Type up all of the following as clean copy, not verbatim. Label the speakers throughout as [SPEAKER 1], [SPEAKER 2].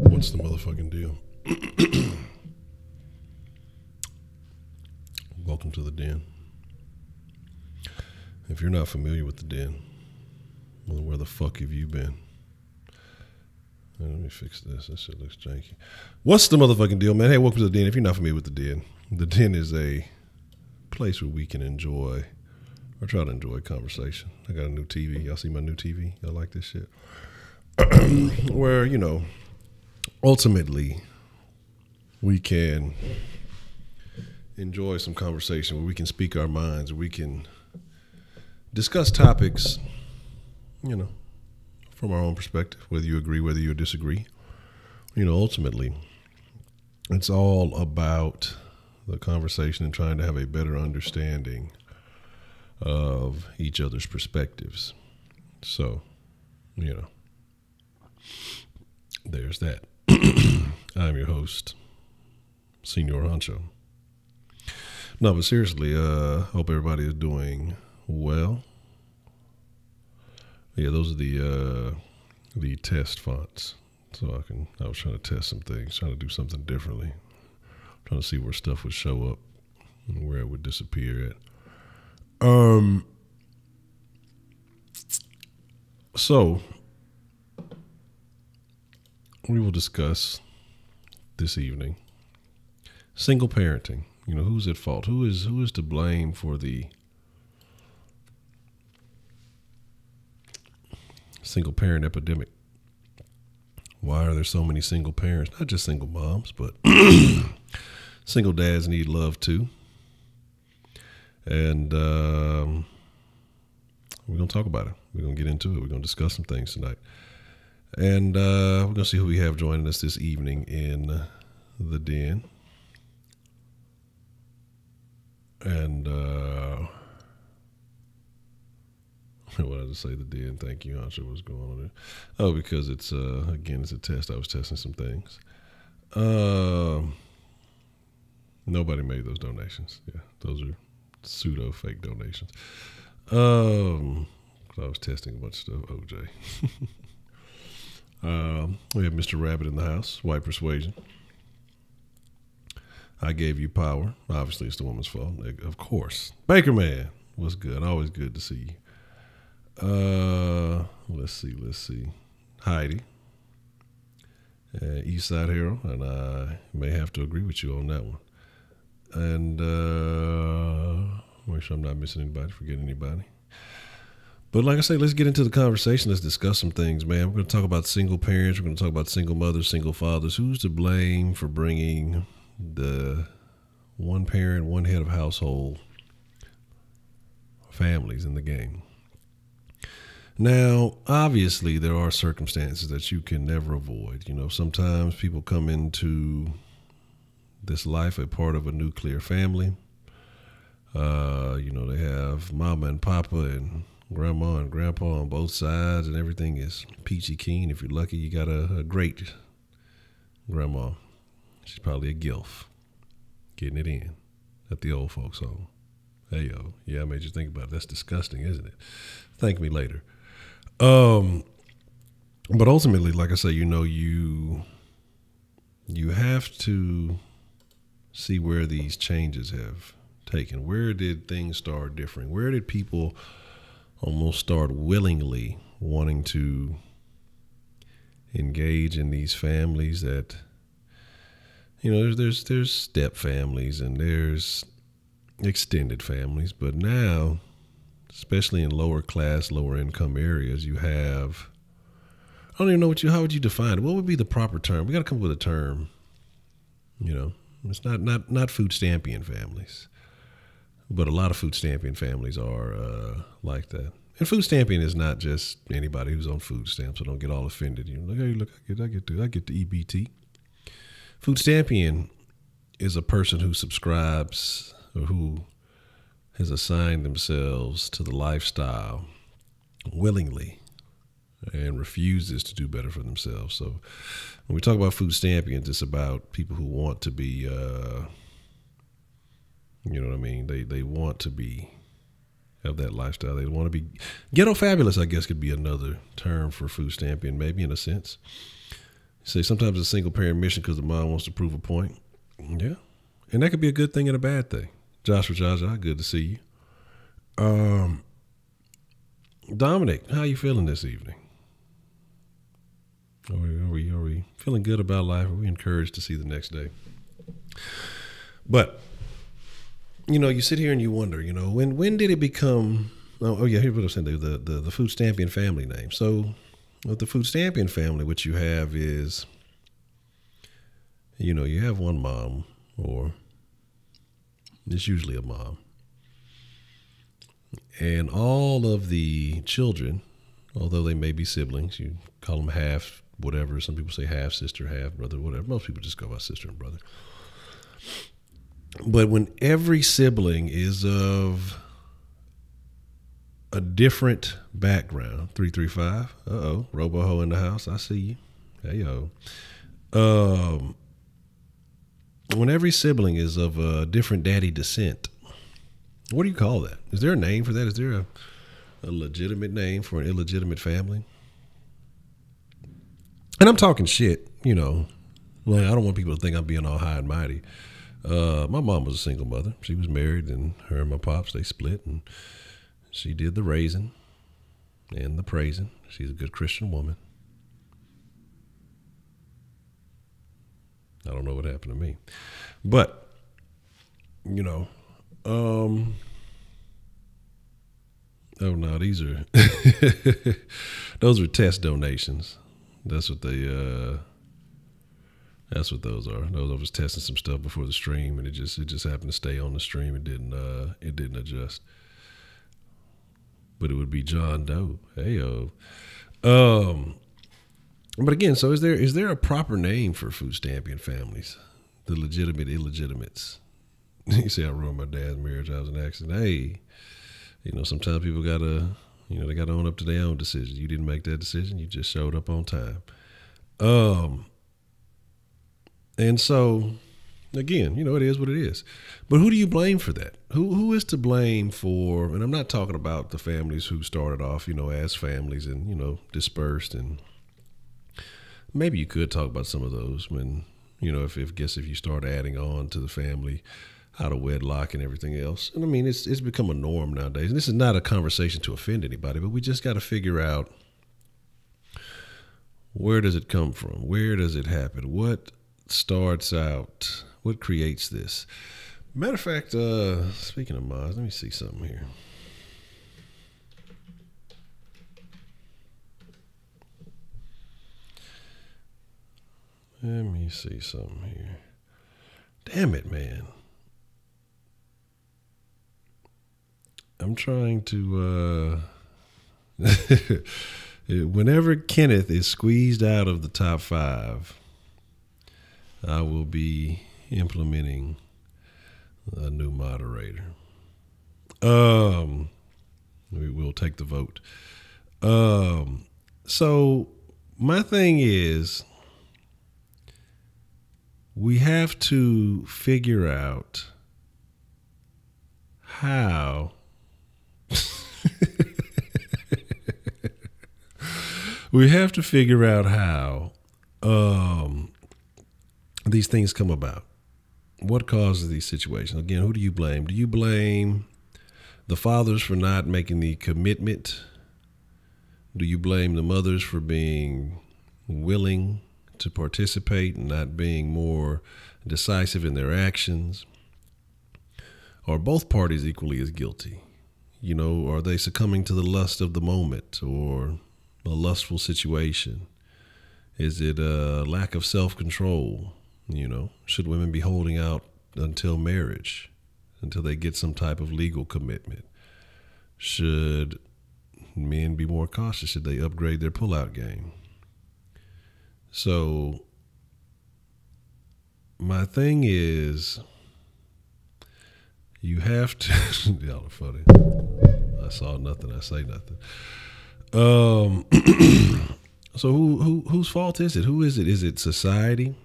[SPEAKER 1] What's the motherfucking deal? Welcome to the den. If you're not familiar with the den, well, where the fuck have you been? Let me fix this. This shit looks janky. What's the motherfucking deal, man? Hey, welcome to the den. If you're not familiar with the den is a place where we can enjoy, or try to enjoy, conversation. I got a new TV. Y'all see my new TV? Y'all like this shit? Where, you know, ultimately, we can enjoy some conversation where we can speak our minds, where we can discuss topics, you know, from our own perspective, whether you agree, whether you disagree. You know, ultimately, it's all about the conversation and trying to have a better understanding of each other's perspectives. So, you know, there's that. I'm your host, Senior Honcho. No, but seriously, hope everybody is doing well. Yeah, those are the test fonts. So I was trying to test some things, trying to do something differently, trying to see where stuff would show up and where it would disappear at. So we will discuss this evening single parenting. You know, who's at fault? Who is to blame for the single parent epidemic? Why are there so many single parents? Not just single moms, but single dads need love too. And we're going to talk about it. We're going to get into it. We're going to discuss some things tonight. And we're going to see who we have joining us this evening in the den. And what did I say? The den. Thank you, Honcho. What's going on there? Oh, because it's again, it's a test. I was testing some things. Nobody made those donations. Yeah, those are pseudo fake donations. I was testing a bunch of stuff. OJ. We have Mr. Rabbit in the house. White persuasion. I gave you power. Obviously, it's the woman's fault. Of course. Baker Man. What's good? Always good to see you. Let's see. Heidi. Eastside Hero. And I may have to agree with you on that one. And make sure I'm not missing anybody, forgetting anybody. But like I say, let's get into the conversation. Let's discuss some things, man. We're going to talk about single parents. We're going to talk about single mothers, single fathers. Who's to blame for bringing the one parent, one head of household families in the game? Now, obviously, there are circumstances that you can never avoid. You know, sometimes people come into this life a part of a nuclear family. They have mama and papa and grandma and grandpa on both sides, and everything is peachy keen. If you're lucky, you got a great grandma. She's probably a gilf, getting it in at the old folks' home. Hey, yo. Yeah, I made you think about it. That's disgusting, isn't it? Thank me later. But ultimately, like I say, you have to see where these changes have taken. Where did things start differing? Where did people almost start willingly wanting to engage in these families that, there's step families and there's extended families, but now, especially in lower class, lower income areas, you have, I don't even know how would you define it? What would be the proper term? We got to come up with a term. It's not food stampian families, but a lot of food stampian families are like that. And food stampian is not just anybody who's on food stamps, so don't get all offended. I get the EBT. Food stampian is a person who subscribes or who has assigned themselves to the lifestyle willingly and refuses to do better for themselves. So when we talk about food stampians, it's about people who want to be, They want to be, have that lifestyle. They want to be ghetto fabulous, I guess could be another term for food stampian, maybe in a sense. Say sometimes it's a single parent mission because the mom wants to prove a point. Yeah. And that could be a good thing and a bad thing. Joshua Jaja, good to see you. Dominic, how you feeling this evening? Are we feeling good about life? Are we encouraged to see the next day? But, you sit here and you wonder, when did it become, here's what I was saying, the food stampian family name. So with the food stampian family, what you have is, you have one mom, or it's usually a mom. And all of the children, although they may be siblings, you call them half whatever. Some people say half sister, half brother, whatever. Most people just go by sister and brother. But when every sibling is of a different background, 335, Roboho in the house, I see you. Hey, yo. When every sibling is of a different daddy descent, what do you call that? Is there a name for that? Is there a legitimate name for an illegitimate family? And I'm talking shit, I don't want people to think I'm being all high and mighty. My mom was a single mother. She was married, and her and my pops, they split, and she did the raising and the praising. She's a good Christian woman. I don't know what happened to me. But, these are, those are test donations. That's what those are. Those I was testing some stuff before the stream, and it just happened to stay on the stream. It didn't adjust. But it would be John Doe. Heyo. But again, so is there a proper name for food stampian families? The legitimate illegitimates. You say I ruined my dad's marriage. I was an accident. Hey, sometimes people gotta, they gotta own up to their own decisions. You didn't make that decision. You just showed up on time. And so, again, it is what it is. But who do you blame for that? Who is to blame for? And I'm not talking about the families who started off, as families and dispersed, and maybe you could talk about some of those when, if you start adding on to the family out of wedlock and everything else. And I mean, it's become a norm nowadays. And this is not a conversation to offend anybody, but we just got to figure out, where does it come from? Where does it happen? What starts out? What creates this? Matter of fact, speaking of mods, let me see something here. Let me see something here. Damn it, man. I'm trying to, whenever Kenneth is squeezed out of the top 5, I will be implementing a new moderator. We will take the vote. So my thing is, we have to figure out how these things come about. What causes these situations? Again, who do you blame? Do you blame the fathers for not making the commitment? Do you blame the mothers for being willing to participate and not being more decisive in their actions? Are both parties equally as guilty? You know, are they succumbing to the lust of the moment or a lustful situation? Is it a lack of self-control? You know, should women be holding out until marriage, until they get some type of legal commitment? Should men be more cautious? Should they upgrade their pullout game? So my thing is, you have to, y'all are funny. I saw nothing, I say nothing. So whose fault is it? Who is it? Is it society?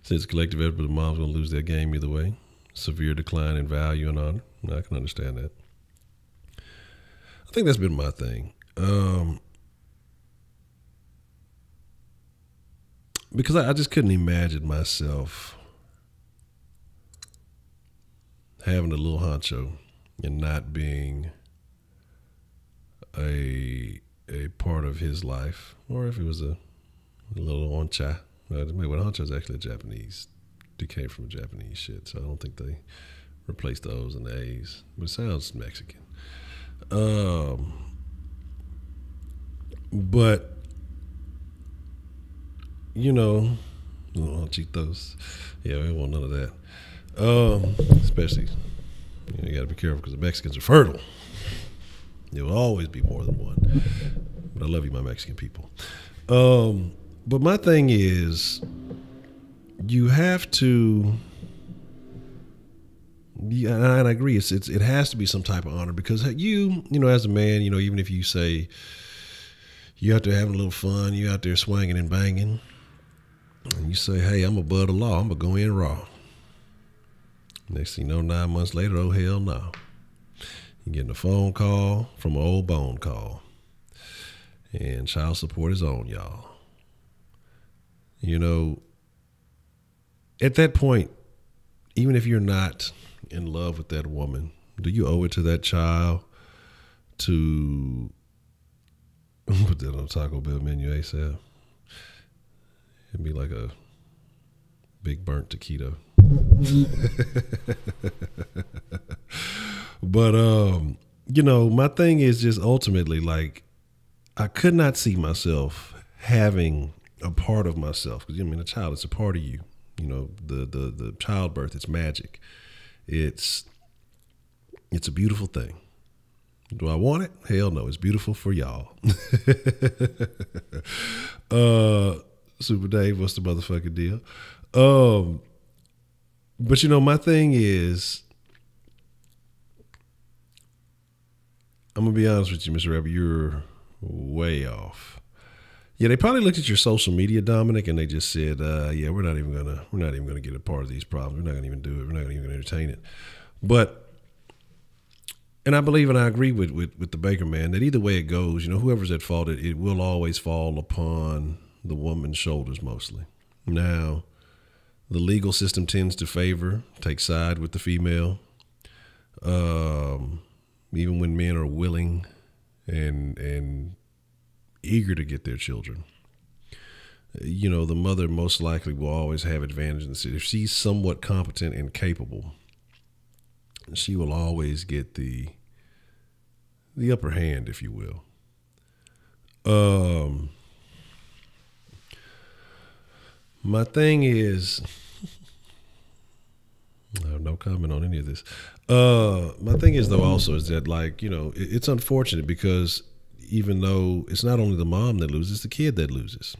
[SPEAKER 1] Since collective effort, the mom's going to lose their game either way. Severe decline in value and honor. I can understand that. I think that's been my thing. Because I just couldn't imagine myself having a little Honcho and not being a part of his life, or if it was a little Honcho. Honcho is actually a Japanese. It came from a Japanese shit, so I don't think they replaced the O's and the A's. But it sounds Mexican. But you know, Honchitos. Yeah, we don't want none of that. Especially, you got to be careful because the Mexicans are fertile. There will always be more than one. But I love you, my Mexican people. But my thing is, you have to, and I agree, it has to be some type of honor, because you know, as a man, you know, even if you say you out there having a little fun, you out there swinging and banging, and you say, hey, I'm above the law, I'm going to go in raw. Next thing you know, 9 months later, oh, hell no. You're getting a phone call from an old bone call. And child support is on, y'all. You know, at that point, even if you're not in love with that woman, do you owe it to that child to put that on a Taco Bell menu ASAP? It'd be like a big burnt taquito. But, you know, my thing is just ultimately, like, I could not see myself having a part of myself. Because, I mean, a child is a part of you. You know, the childbirth, it's magic. It's a beautiful thing. Do I want it? Hell no. It's beautiful for y'all. Super Dave, what's the motherfucking deal? But, you know, my thing is, I'm going to be honest with you, Mr. Rapper, you're way off. Yeah, they probably looked at your social media, Dominic, and they just said, yeah, we're not even gonna get a part of these problems. We're not gonna even do it. We're not even gonna entertain it. But, and I believe and I agree with the Baker man that either way it goes, you know, whoever's at fault, it will always fall upon the woman's shoulders mostly. Now, the legal system tends to take side with the female. Even when men are willing and eager to get their children, you know, the mother most likely will always have advantage in the city. If she's somewhat competent and capable, she will always get the upper hand, if you will. My thing is, I have no comment on any of this. My thing is, though, also is that, like, you know, it's unfortunate because even though it's not only the mom that loses, it's the kid that loses.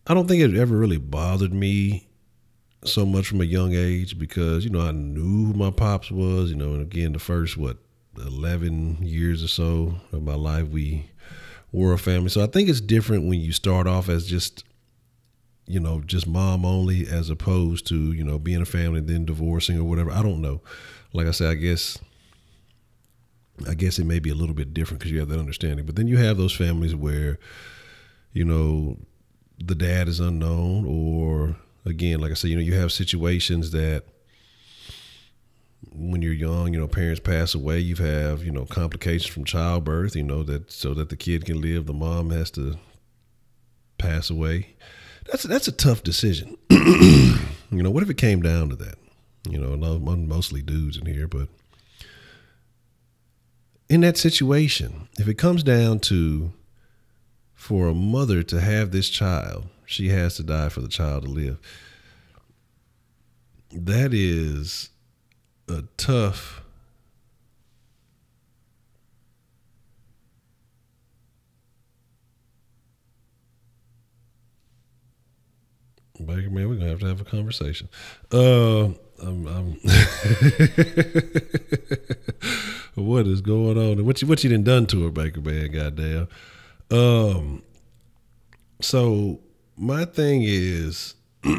[SPEAKER 1] I don't think it ever really bothered me so much from a young age because, I knew who my pops was, and again, the first, 11 years or so of my life, we were a family. So I think it's different when you start off as just mom only as opposed to, being a family and then divorcing or whatever. I don't know. Like I said, I guess it may be a little bit different because you have that understanding. But then you have those families where, the dad is unknown, or again, like I said, you have situations that when you're young, parents pass away, you have, complications from childbirth, that so that the kid can live, the mom has to pass away. That's a tough decision. What if it came down to that? Mostly dudes in here, but in that situation, if it comes down to for a mother to have this child, she has to die for the child to live. That is a tough Baker, man, we're gonna have to have a conversation. What is going on? What you done to her, Baker, man? Goddamn. So my thing is, yeah,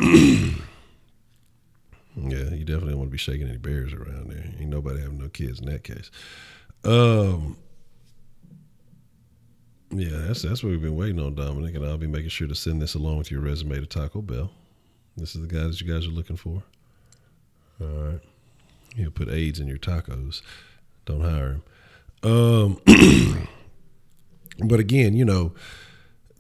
[SPEAKER 1] you definitely don't want to be shaking any bears around there. Ain't nobody having no kids in that case. Yeah, that's what we've been waiting on, Dominic, and I'll be making sure to send this along with your resume to Taco Bell. This is the guy that you guys are looking for. All right. He'll put AIDS in your tacos. Don't hire him. But again,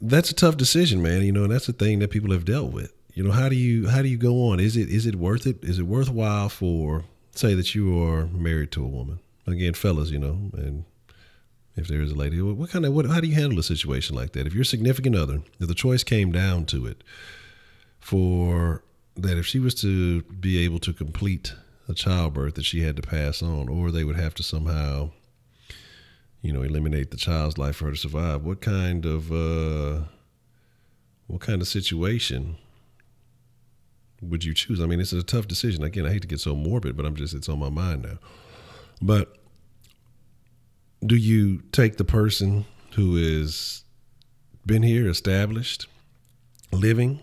[SPEAKER 1] that's a tough decision, man. And that's the thing that people have dealt with. How do you go on? Is it worth it? Is it worthwhile for, say that you are married to a woman? Again, fellas, and if there is a lady, how do you handle a situation like that? If your significant other, if the choice came down to it, for that if she was to be able to complete a childbirth that she had to pass on, or they would have to somehow, eliminate the child's life for her to survive, what kind of situation would you choose? I mean, it's a tough decision. Again, I hate to get so morbid, but it's on my mind now. But do you take the person who has been here, established, living,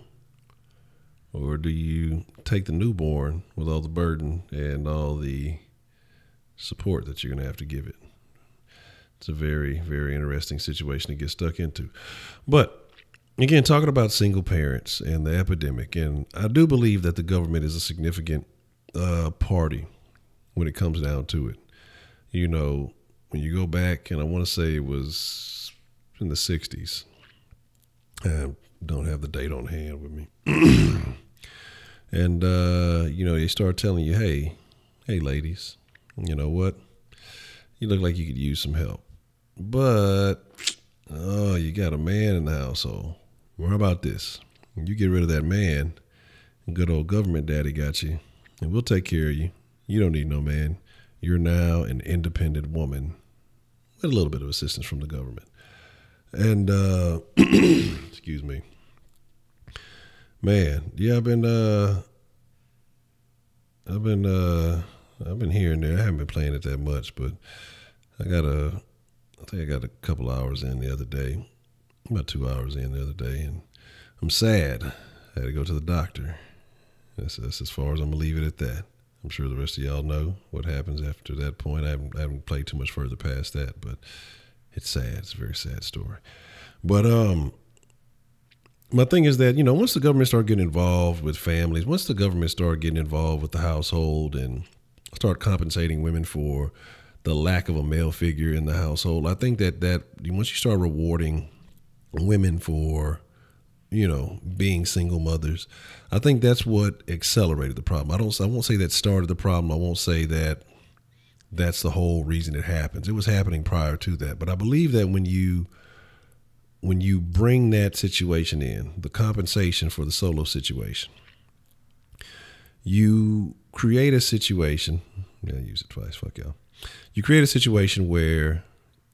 [SPEAKER 1] or do you take the newborn with all the burden and all the support that you're going to have to give it? It's a very, very interesting situation to get stuck into. But again, talking about single parents and the epidemic, and I do believe that the government is a significant party when it comes down to it. When you go back, and I want to say it was in the 60s, I don't have the date on hand with me. And, they start telling you, hey, ladies, you know what? You look like you could use some help. But, you got a man in the household. What about this? You get rid of that man, and good old government daddy got you, and we'll take care of you. You don't need no man. You're now an independent woman with a little bit of assistance from the government. And, excuse me, man. Yeah, I've been here and there. I haven't been playing it that much, but I think I got a couple hours in the other day, about 2 hours in the other day, and I'm sad. I had to go to the doctor. That's as far as I'm gonna leave it at that. I'm sure the rest of y'all know what happens after that point. I haven't played too much further past that, but it's sad. It's a very sad story. But my thing is that, once the government start getting involved with families, once the government start getting involved with the household and start compensating women for the lack of a male figure in the household, I think that once you start rewarding women for, being single mothers, I think that's what accelerated the problem. I won't say that started the problem. I won't say that that's the whole reason it happens. It was happening prior to that. But I believe that when you bring that situation in, the compensation for the solo situation, you create a situation. Yeah, I use it twice. Fuck y'all. You create a situation where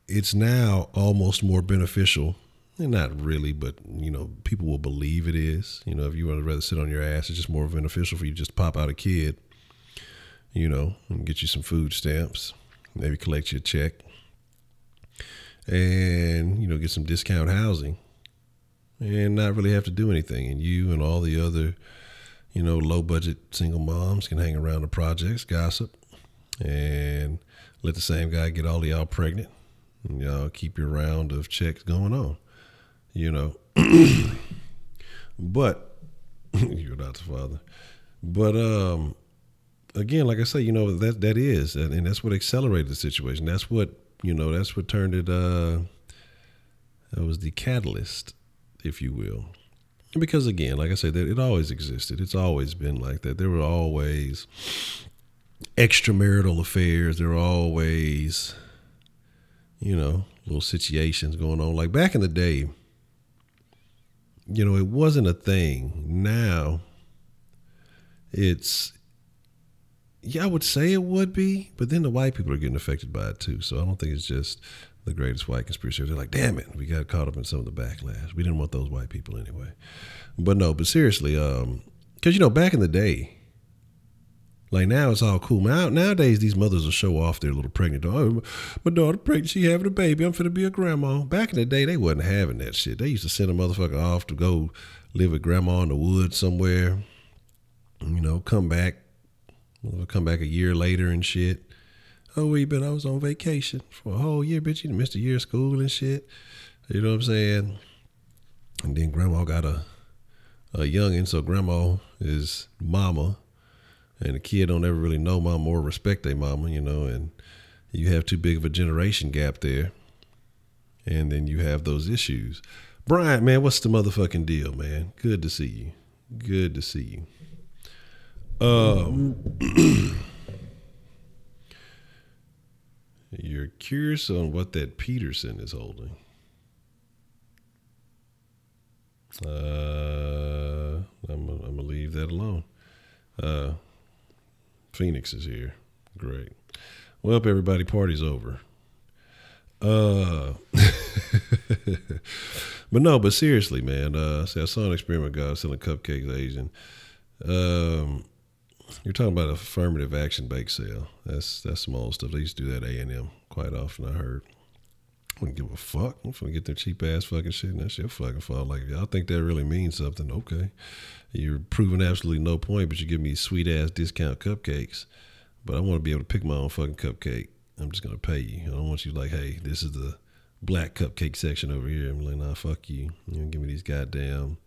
[SPEAKER 1] it's now almost more beneficial Not really, but people will believe it is. If you would rather sit on your ass, it's just more beneficial for you just to pop out a kid, and get you some food stamps, maybe collect your check, and get some discount housing, and not really have to do anything. And you and all the other, low budget single moms can hang around the projects, gossip, and let the same guy get all of y'all pregnant. And y'all keep your round of checks going on. But you're not the father. But again, like I say, that is, and that's what accelerated the situation. That's what that's what turned it. That was the catalyst, if you will. Because again, like I said, it always existed. It's always been like that. There were always extramarital affairs. There were always, little situations going on. Like back in the day, it wasn't a thing. Now it's, I would say it would be, but then the white people are getting affected by it too. So I don't think it's just the greatest white conspiracy. They're like, damn it, we got caught up in some of the backlash. We didn't want those white people anyway. But seriously, because back in the day, like now it's all cool. Nowadays these mothers will show off their little pregnant daughter. Oh, my daughter pregnant, she having a baby. I'm finna be a grandma. Back in the day, they wasn't having that shit. They used to send a motherfucker off to go live with grandma in the woods somewhere. Come back a year later and shit. Oh, where you been? I was on vacation for a whole year, bitch. You missed a year of school and shit. You know what I'm saying? And then grandma got a youngin', so grandma is mama. And the kid don't ever really know mama or respect their mama, and you have too big of a generation gap there. And then you have those issues. Brian, man, what's the motherfucking deal, man? Good to see you. Good to see you. You're curious on what that Peterson is holding. I'm gonna leave that alone. Phoenix is here. Great. Well, up everybody, party's over. But seriously, man. See, I saw an experiment guy selling cupcakes to Asian. You're talking about affirmative action bake sale. That's some old stuff. They used to do that at A&M quite often, I heard. I wouldn't give a fuck. I'm finna get their cheap ass fucking shit, and that shit fucking fall. Like, if y'all think that really means something, okay. You're proving absolutely no point, but you give me sweet ass discount cupcakes. But I want to be able to pick my own fucking cupcake. I'm just gonna pay you. I don't want you like, hey, this is the black cupcake section over here. I'm like, nah, fuck you. Give me these goddamn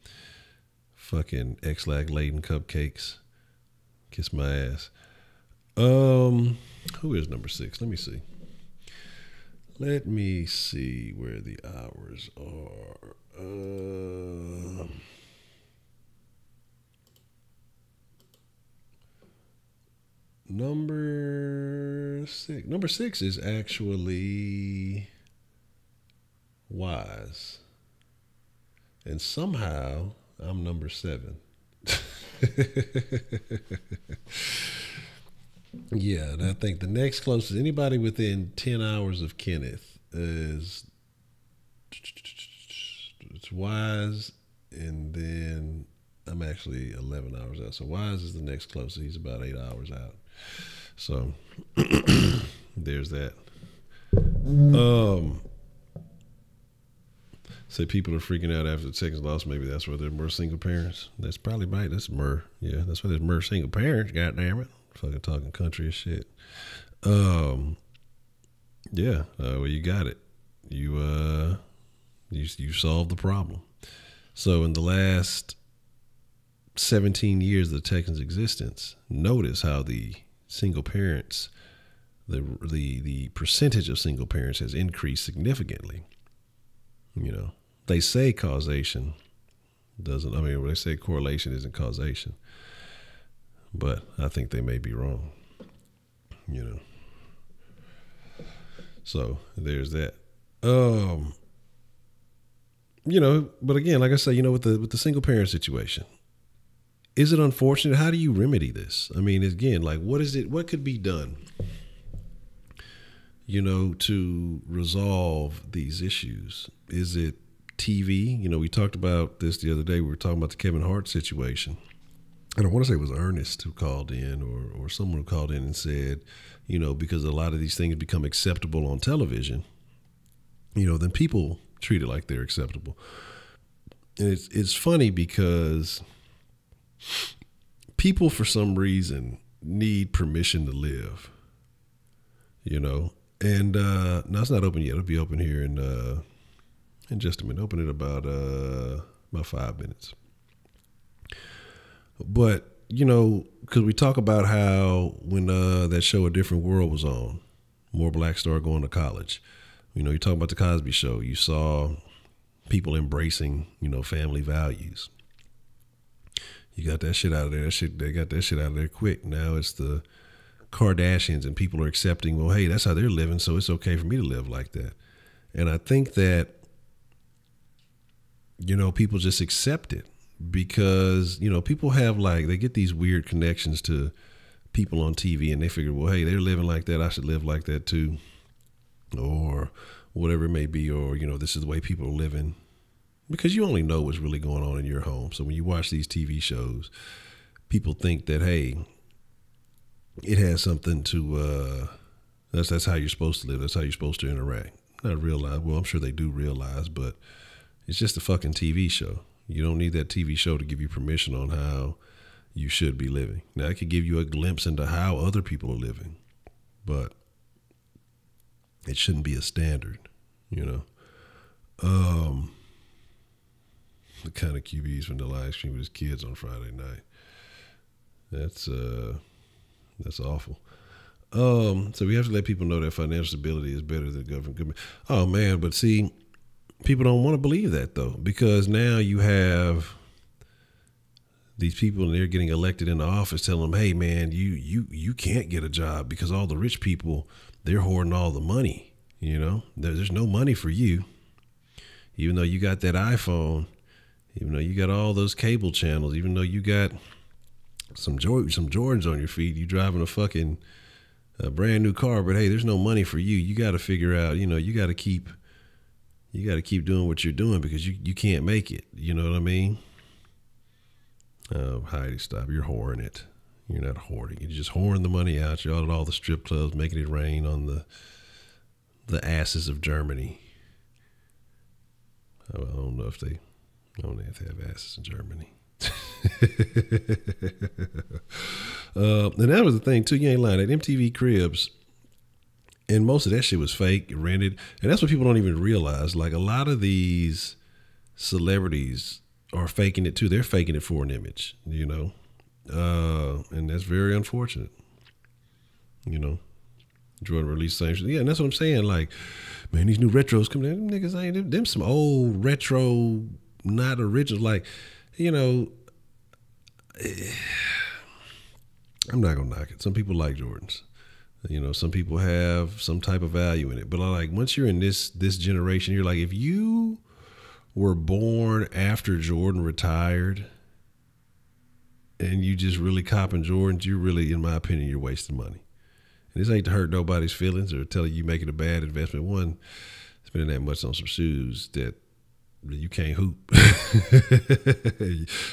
[SPEAKER 1] fucking X-Lac-laden cupcakes. Kiss my ass. Who is number 6? Let me see. Let me see where the hours are. Number 6. Number 6 is actually Wise. And somehow I'm number 7. Yeah, and I think the next closest, anybody within 10 hours of Kenneth is, it's Wise, and then I'm actually 11 hours out. So Wise is the next closest. He's about 8 hours out. So there's that. Say people are freaking out after the Texas loss. Maybe that's why they're more single parents. That's probably right. That's Murr. Yeah, that's why there's more single parents. God damn it. Fucking talking country as shit. Yeah. Well, you got it. You solved the problem. So in the last 17 years of the Texans' existence, notice how the single parents, the percentage of single parents has increased significantly. They say causation doesn't, they say correlation isn't causation, but I think they may be wrong, So there's that. But again, like I say, with the single parent situation, is it unfortunate? How do you remedy this? Again, like what could be done, to resolve these issues? Is it TV. You know, we talked about this the other day. We were talking about the Kevin Hart situation. And I want to say it was Ernest who called in or someone who called in and said, you know, because a lot of these things become acceptable on television, you know, then people treat it like they're acceptable. And it's funny because people, for some reason, need permission to live, you know. And no, it's not open yet. It'll be open here in just a minute. Open in about 5 minutes. But, you know, because we talk about how when that show A Different World was on, more blacks started going to college. You know, you talk about the Cosby Show. You saw people embracing, you know, family values. You got that shit out of there. They got that shit out of there quick. Now it's the Kardashians and people are accepting, well, hey, that's how they're living, so it's okay for me to live like that. And I think that, you know, people just accept it because, you know, people have they get these weird connections to people on TV and they figure, well, hey, they're living like that, I should live like that too. Or whatever it may be, or, you know, this is the way people are living. Because you only know what's really going on in your home. So when you watch these TV shows, people think that, hey, it has something to, that's how you're supposed to live. That's how you're supposed to interact. Not realize, well, I'm sure they do realize, but it's just a fucking TV show. You don't need that TV show to give you permission on how you should be living. Now, it could give you a glimpse into how other people are living, but it shouldn't be a standard, you know. The kind of QBs from the live stream with his kids on Friday night. That's awful. So we have to let people know that financial stability is better than government. Oh man, but see, people don't want to believe that though, because now you have these people and they're getting elected into office telling them, hey man, you can't get a job because all the rich people, they're hoarding all the money. You know, there's no money for you, even though you got that iPhone, even though you got all those cable channels, even though you got some Jordans on your feet, you driving a fucking brand new car, but hey, there's no money for you. You got to figure out, you know, you got to keep doing what you're doing because you can't make it. You know what I mean? Heidi, stop. You're whoring it. You're not hoarding. You're just whoring the money out. You're out at all the strip clubs, making it rain on the asses of Germany. I don't know if they have asses in Germany. And that was the thing too. You ain't lying. At MTV Cribs, and most of that shit was fake, rented, and that's what people don't even realize. Like a lot of these celebrities are faking it too. They're faking it for an image, you know, and that's very unfortunate. You know, Jordan released the same shit. Yeah, and that's what I'm saying. Like, man, these new retros coming in, them niggas ain't them some old retro, not original. Like, you know, I'm not gonna knock it. Some people like Jordans. You know, some people have some type of value in it. But like once you're in this generation, you're like, if you were born after Jordan retired and you just really copping Jordans, you really, in my opinion, you're wasting money. And this ain't to hurt nobody's feelings or tell you making a bad investment. One, spending that much on some shoes that you can't hoop.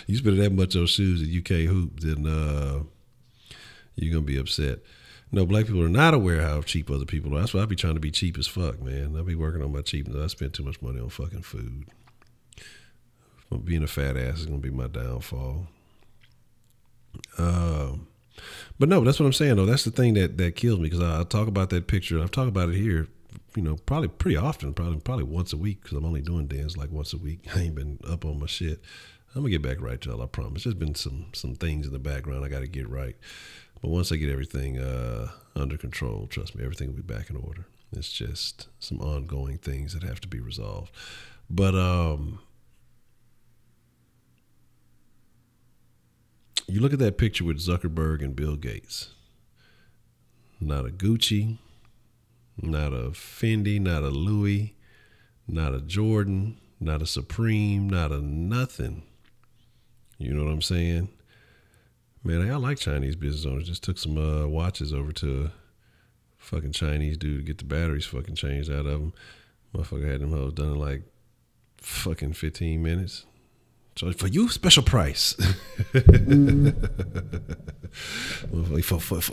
[SPEAKER 1] You spend that much on shoes that you can't hoop, then you're going to be upset. No, black people are not aware how cheap other people are. That's why I be trying to be cheap as fuck, man. I be working on my cheapness. I spend too much money on fucking food. Being a fat ass is going to be my downfall. But no, that's what I'm saying, though. That's the thing that kills me, because I talk about that picture. I've talked about it here, you know, probably pretty often, probably once a week, because I'm only doing dance like once a week. I ain't been up on my shit. I'm going to get back right, y'all, I promise. There's been some things in the background I got to get right. But once I get everything under control, trust me, everything will be back in order. It's just some ongoing things that have to be resolved. But you look at that picture with Zuckerberg and Bill Gates. Not a Gucci, not a Fendi, not a Louis, not a Jordan, not a Supreme, not a nothing. You know what I'm saying? Man, I like Chinese business owners. Just took some watches over to a fucking Chinese dude to get the batteries fucking changed out of them. Motherfucker had them hoes done in like fucking 15 minutes. So for you, special price.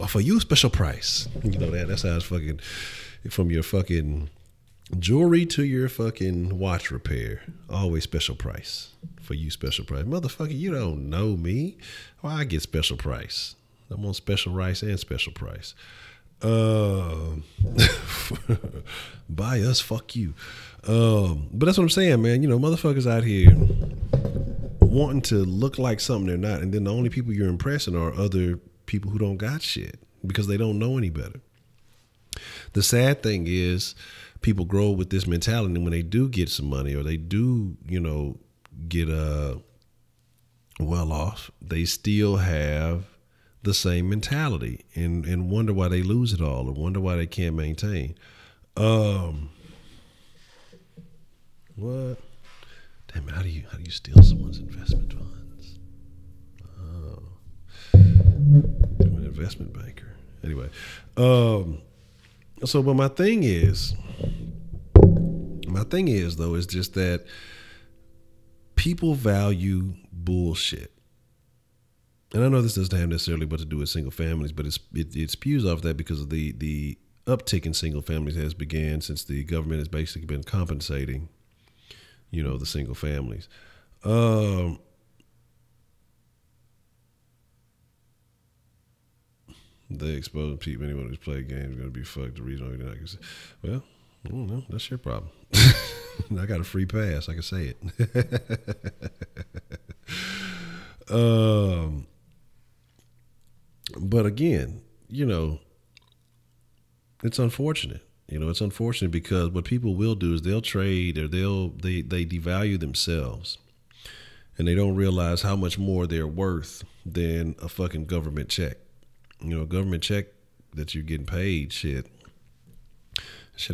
[SPEAKER 1] for you, special price. You know that. That's how it's fucking, from your fucking jewelry to your fucking watch repair. Always special price. For you, special price. Motherfucker, you don't know me. Why I get special price? I'm on special rice and special price. Buy us, fuck you. But that's what I'm saying, man. You know, motherfuckers out here wanting to look like something they're not, and then the only people you're impressing are other people who don't got shit because they don't know any better. The sad thing is people grow with this mentality, and when they do get some money or they do, you know, get well off, they still have the same mentality and wonder why they lose it all or wonder why they can't maintain. What? Damn it, how do you steal someone's investment funds? Oh. I'm an investment banker. Anyway. So but my thing is though, is just that people value bullshit. And I know this doesn't have necessarily what to do with single families, but it spews off that because of the uptick in single families has began since the government has basically been compensating, you know, the single families. They expose people. Anyone who's played games is going to be fucked. The reason why they're not going to say, well, I don't know. That's your problem. I got a free pass. I can say it. But again, you know, it's unfortunate. You know, it's unfortunate because what people will do is they'll trade or they devalue themselves, and they don't realize how much more they're worth than a fucking government check. You know, a government check that you're getting paid, shit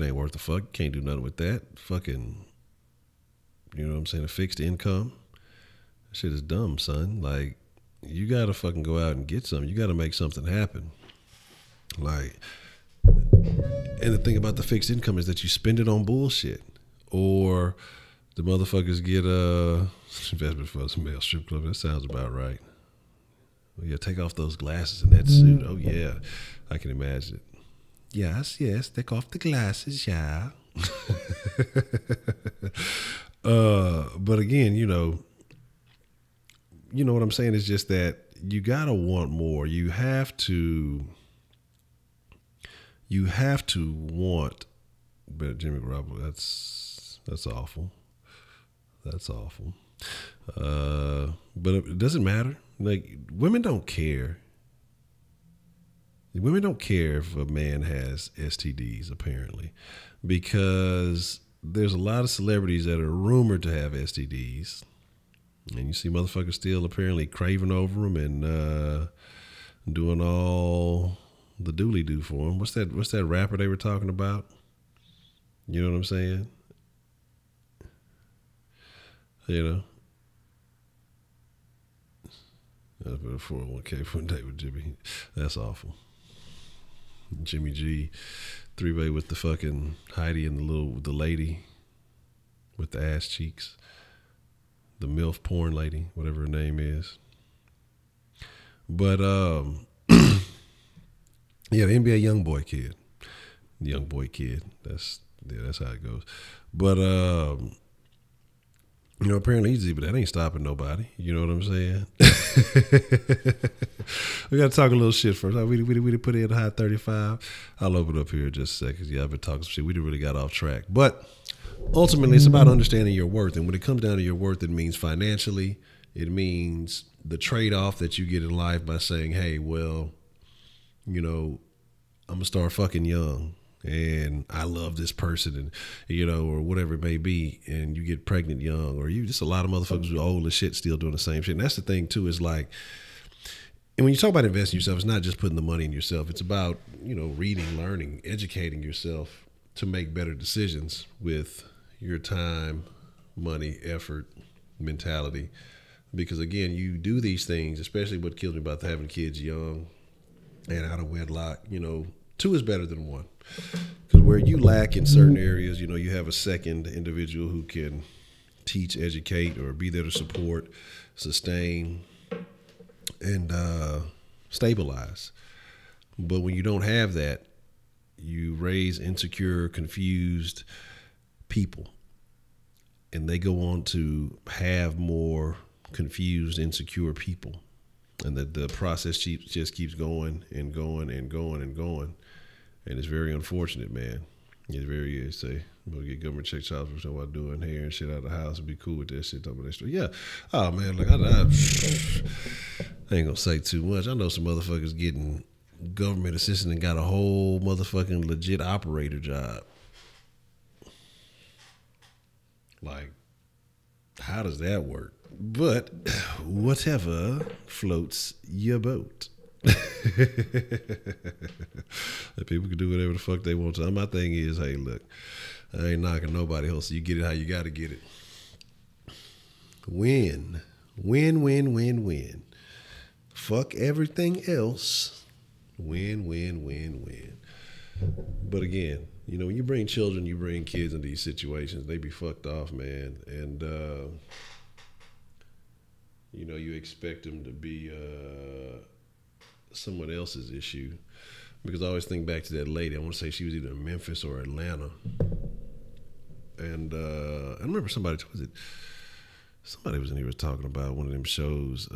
[SPEAKER 1] ain't worth a fuck. You can't do nothing with that. Fucking, you know what I'm saying? A fixed income. Shit is dumb, son. Like, you gotta fucking go out and get something. You gotta make something happen. Like, and the thing about the fixed income is that you spend it on bullshit, or the motherfuckers get investment for some male strip club. That sounds about right. Well, yeah, take off those glasses and that suit. Oh yeah, I can imagine it. Yes, take off the glasses, yeah. But again, you know what I'm saying is just that you gotta want more. You have to want. But Jimmy Garoppolo, that's awful. That's awful. But it doesn't matter. Like, women don't care. Women don't care if a man has STDs, apparently, because there's a lot of celebrities that are rumored to have STDs, and you see motherfuckers still apparently craving over them and doing all the dooley do for them. What's that rapper they were talking about? You know what I'm saying? You know. I put a 401k for a date with Jimmy. That's awful. Jimmy G, 3-way with the fucking Heidi and the lady with the ass cheeks, the MILF porn lady, whatever her name is. But yeah, the NBA young boy kid. That's how it goes. But you know, apparently easy, but that ain't stopping nobody. You know what I'm saying? We got to talk a little shit first. We put in a high 35. I'll open up here in just a second. Yeah, I've been talking some shit. We didn't really got off track. But ultimately, it's about understanding your worth. And when it comes down to your worth, it means financially. It means the trade-off that you get in life by saying, hey, well, you know, I'm going to start fucking young. And I love this person, and you know, or whatever it may be, and you get pregnant young, or you just a lot of motherfuckers who are old as shit still doing the same shit. And that's the thing too, is like, and when you talk about investing in yourself, it's not just putting the money in yourself. It's about, you know, reading, learning, educating yourself to make better decisions with your time, money, effort, mentality. Because again, you do these things, especially what kills me about having kids young and out of wedlock, you know, 2 is better than 1. Because where you lack in certain areas, you know, you have a second individual who can teach, educate, or be there to support, sustain, and stabilize. But when you don't have that, you raise insecure, confused people. And they go on to have more confused, insecure people. And the process just keeps going and going and going and going. And it's very unfortunate, man. It's very, say, we'll get government check jobs for what I'm doing here and shit out of the house and be cool with that shit. Talking about that shit. Yeah. Oh, man, like, I ain't gonna say too much. I know some motherfuckers getting government assistant and got a whole motherfucking legit operator job. Like, how does that work? But whatever floats your boat. People can do whatever the fuck they want to. My thing is, hey, look, I ain't knocking nobody else. You get it how you got to get it. Win. Fuck everything else. Win. But again, you know, when you bring children, you bring kids in these situations, they be fucked off, man. And, you know, you expect them to be someone else's issue. Because I always think back to that lady. I want to say she was either in Memphis or Atlanta. And I remember somebody was in here was talking about one of them shows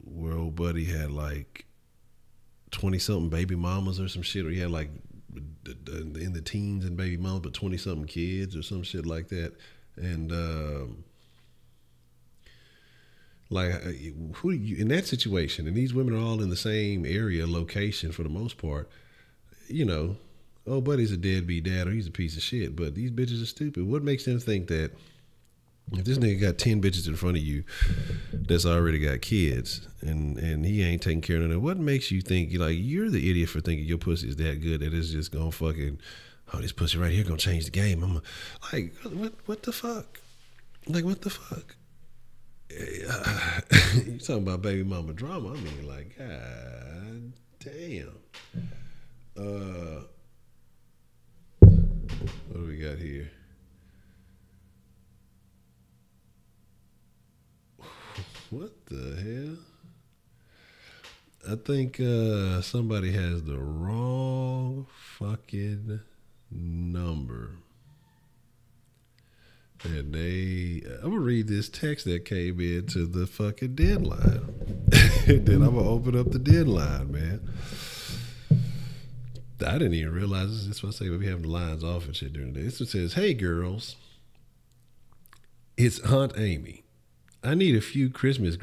[SPEAKER 1] where old buddy had like 20-something baby mamas or some shit, or he had like in the teens and baby mamas, but 20-something kids or some shit like that. And like, who you, in that situation, and these women are all in the same area, location for the most part, you know, oh, buddy's a deadbeat dad or he's a piece of shit, but these bitches are stupid. What makes them think that if this nigga got 10 bitches in front of you that's already got kids and he ain't taking care of them, what makes you think, like, you're the idiot for thinking your pussy is that good that it's just gonna fucking, oh, this pussy right here gonna change the game. I'm like, what the fuck? Like, what the fuck? You talking about baby mama drama? I mean, like, god damn. What do we got here? What the hell? I think somebody has the wrong fucking number. And I'm gonna read this text that came in to the fucking deadline. And then I'm gonna open up the deadline, man. I didn't even realize this. That's what I say, we have the lines off and shit during the day. This one says, "Hey girls, it's Aunt Amy. I need a few Christmas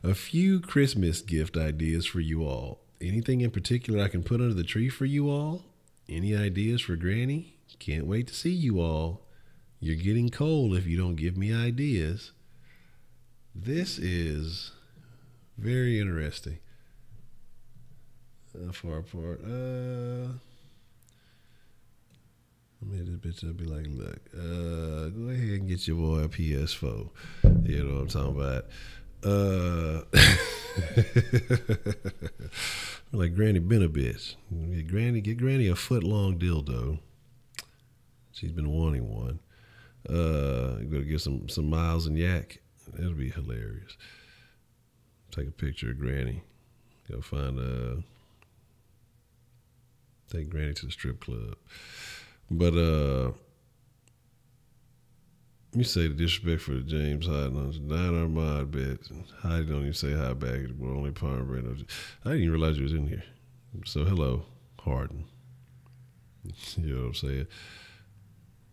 [SPEAKER 1] a few Christmas gift ideas for you all. Anything in particular I can put under the tree for you all? Any ideas for Granny? Can't wait to see you all. You're getting cold if you don't give me ideas." This is very interesting. Far apart. I mean, this bitch will be like, look, go ahead and get your boy a PS4. You know what I'm talking about? Like, Granny been a bitch. Get Granny a foot-long dildo. She's been wanting one. You better get some Miles and Yak. That'll be hilarious. Take a picture of Granny. Go find take Granny to the strip club. But you say the disrespect for James Hyde. 9 Armand bet. Hyde don't even say hi back. We're only Palmer. I didn't even realize you was in here. So hello, Harden. You know what I'm saying?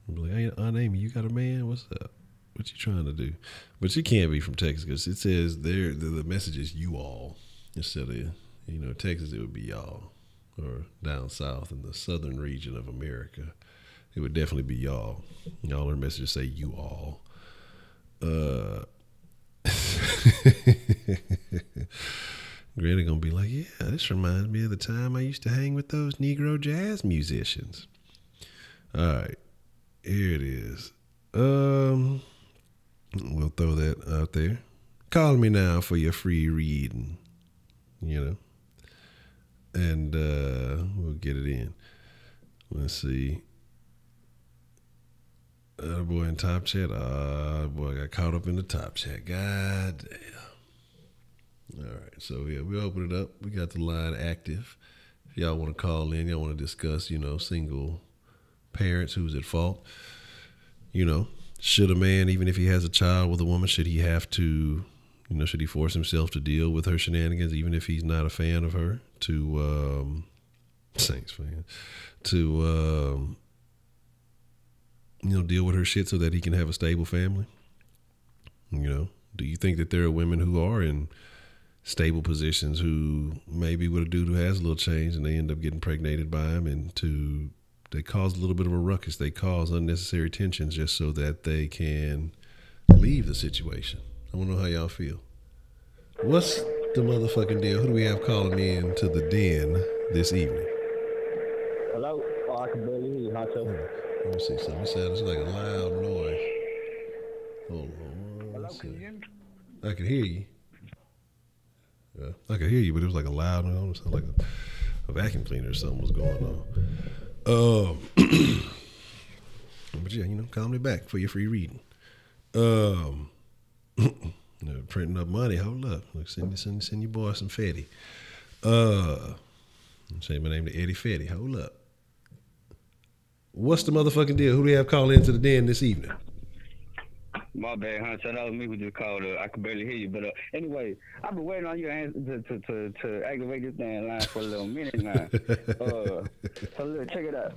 [SPEAKER 1] I'm like, hey, Aunt Amy, you got a man? What's up? What you trying to do? But she can't be from Texas because it says there the message is you all instead of, you know, Texas it would be y'all, or down south in the southern region of America it would definitely be y'all. Y'all her messages say you all. Granny gonna be like, yeah, this reminds me of the time I used to hang with those Negro jazz musicians. All right, here it is. We'll throw that out there. Call me now for your free reading, you know, and we'll get it in. Let's see. Boy in top chat. Boy got caught up in the top chat. God damn. All right, so yeah, we open it up. We got the line active. If y'all want to call in, y'all want to discuss, single parents who's at fault. Should a man, even if he has a child with a woman, should he have to, should he force himself to deal with her shenanigans, even if he's not a fan of her? Saints fan, to deal with her shit so that he can have a stable family. Do you think that there are women who are in stable positions who maybe with a dude who has a little change and they end up getting impregnated by him, and they cause a little bit of a ruckus, they cause unnecessary tensions just so that they can leave the situation? I want to know how y'all feel. What's the motherfucking deal? Who do we have calling in to the den this evening?
[SPEAKER 2] Hello? Oh, I can barely hear you, Honcho.
[SPEAKER 1] Let me see something. It sounds like a loud noise. Hold on.
[SPEAKER 2] Hello, can you hear me?
[SPEAKER 1] I can hear you. Yeah, I could hear you, but it was like a loud noise. It sounded like a vacuum cleaner or something was going on. But yeah, call me back for your free reading. Printing up money. Hold up. Look, send your boy some Fetty. Say my name to Eddie Fetty. Hold up. What's the motherfucking deal? Who do we have calling into the den this evening?
[SPEAKER 2] My bad, Honcho. That was me who just called. I could barely hear you. But anyway, I've been waiting on your answer to activate this damn line for a little minute now. So look, check it out.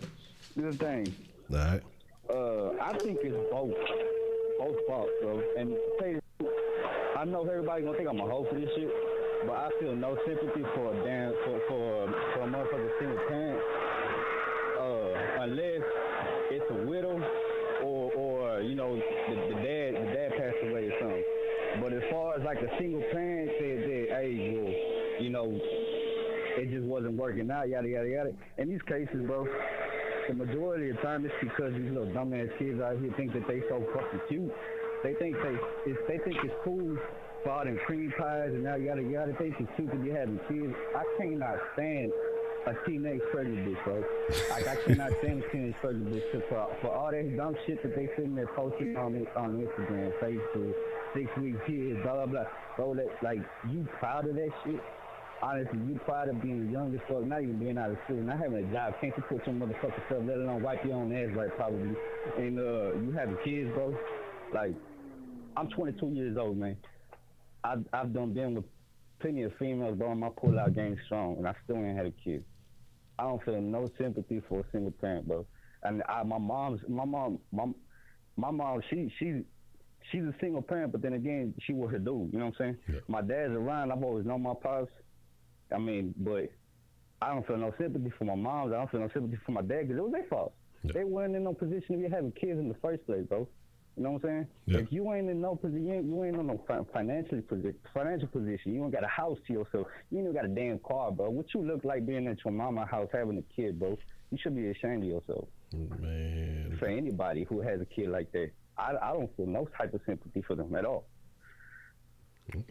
[SPEAKER 2] This thing.
[SPEAKER 1] All right.
[SPEAKER 2] I think it's both faults, bro. And tell you, I know everybody gonna think I'm a hoe for this shit, but I feel no sympathy for a motherfucking single parent, unless it's a widow or the dad passed away or something. But as far as like a single parent said that, hey, well, it just wasn't working out, yada yada yada. In these cases, bro, the majority of the time it's because these little dumbass kids out here think that they so fucking cute. They think it's cool for all them cream pies and now yada yada. They think it's cute to be having kids. I cannot stand a teenage pregnant bitch, bro. Like, I cannot stand a teenage pregnant bitch for all that dumb shit that they sitting there posting on Instagram, Facebook, 6 week kids, blah blah blah. Bro, that, like, you proud of that shit? Honestly, you proud of being young as fuck, not even being out of school, not having a job. Can't you put your motherfucking stuff, let alone wipe your own ass right, probably. And you having kids, bro. Like, I'm 22 years old, man. I've done been with plenty of females, bro. My pull-out game strong, and I still ain't had a kid. I don't feel no sympathy for a single parent, bro. And my mom, she's a single parent, but then again, she was her dude. You know what I'm saying? Yeah. My dad's around. I've always known my pops. I mean, but I don't feel no sympathy for my moms. I don't feel no sympathy for my dad because it was their fault. Yeah. They weren't in no position to be having kids in the first place, bro. You know what I'm saying? Yeah. If you ain't in no position, you ain't in no financial position. You ain't got a house to yourself. You ain't even got a damn car, bro. What you look like being at your mama's house having a kid, bro? You should be ashamed of yourself.
[SPEAKER 1] Man.
[SPEAKER 2] For anybody who has a kid like that, I don't feel no type of sympathy for them at all.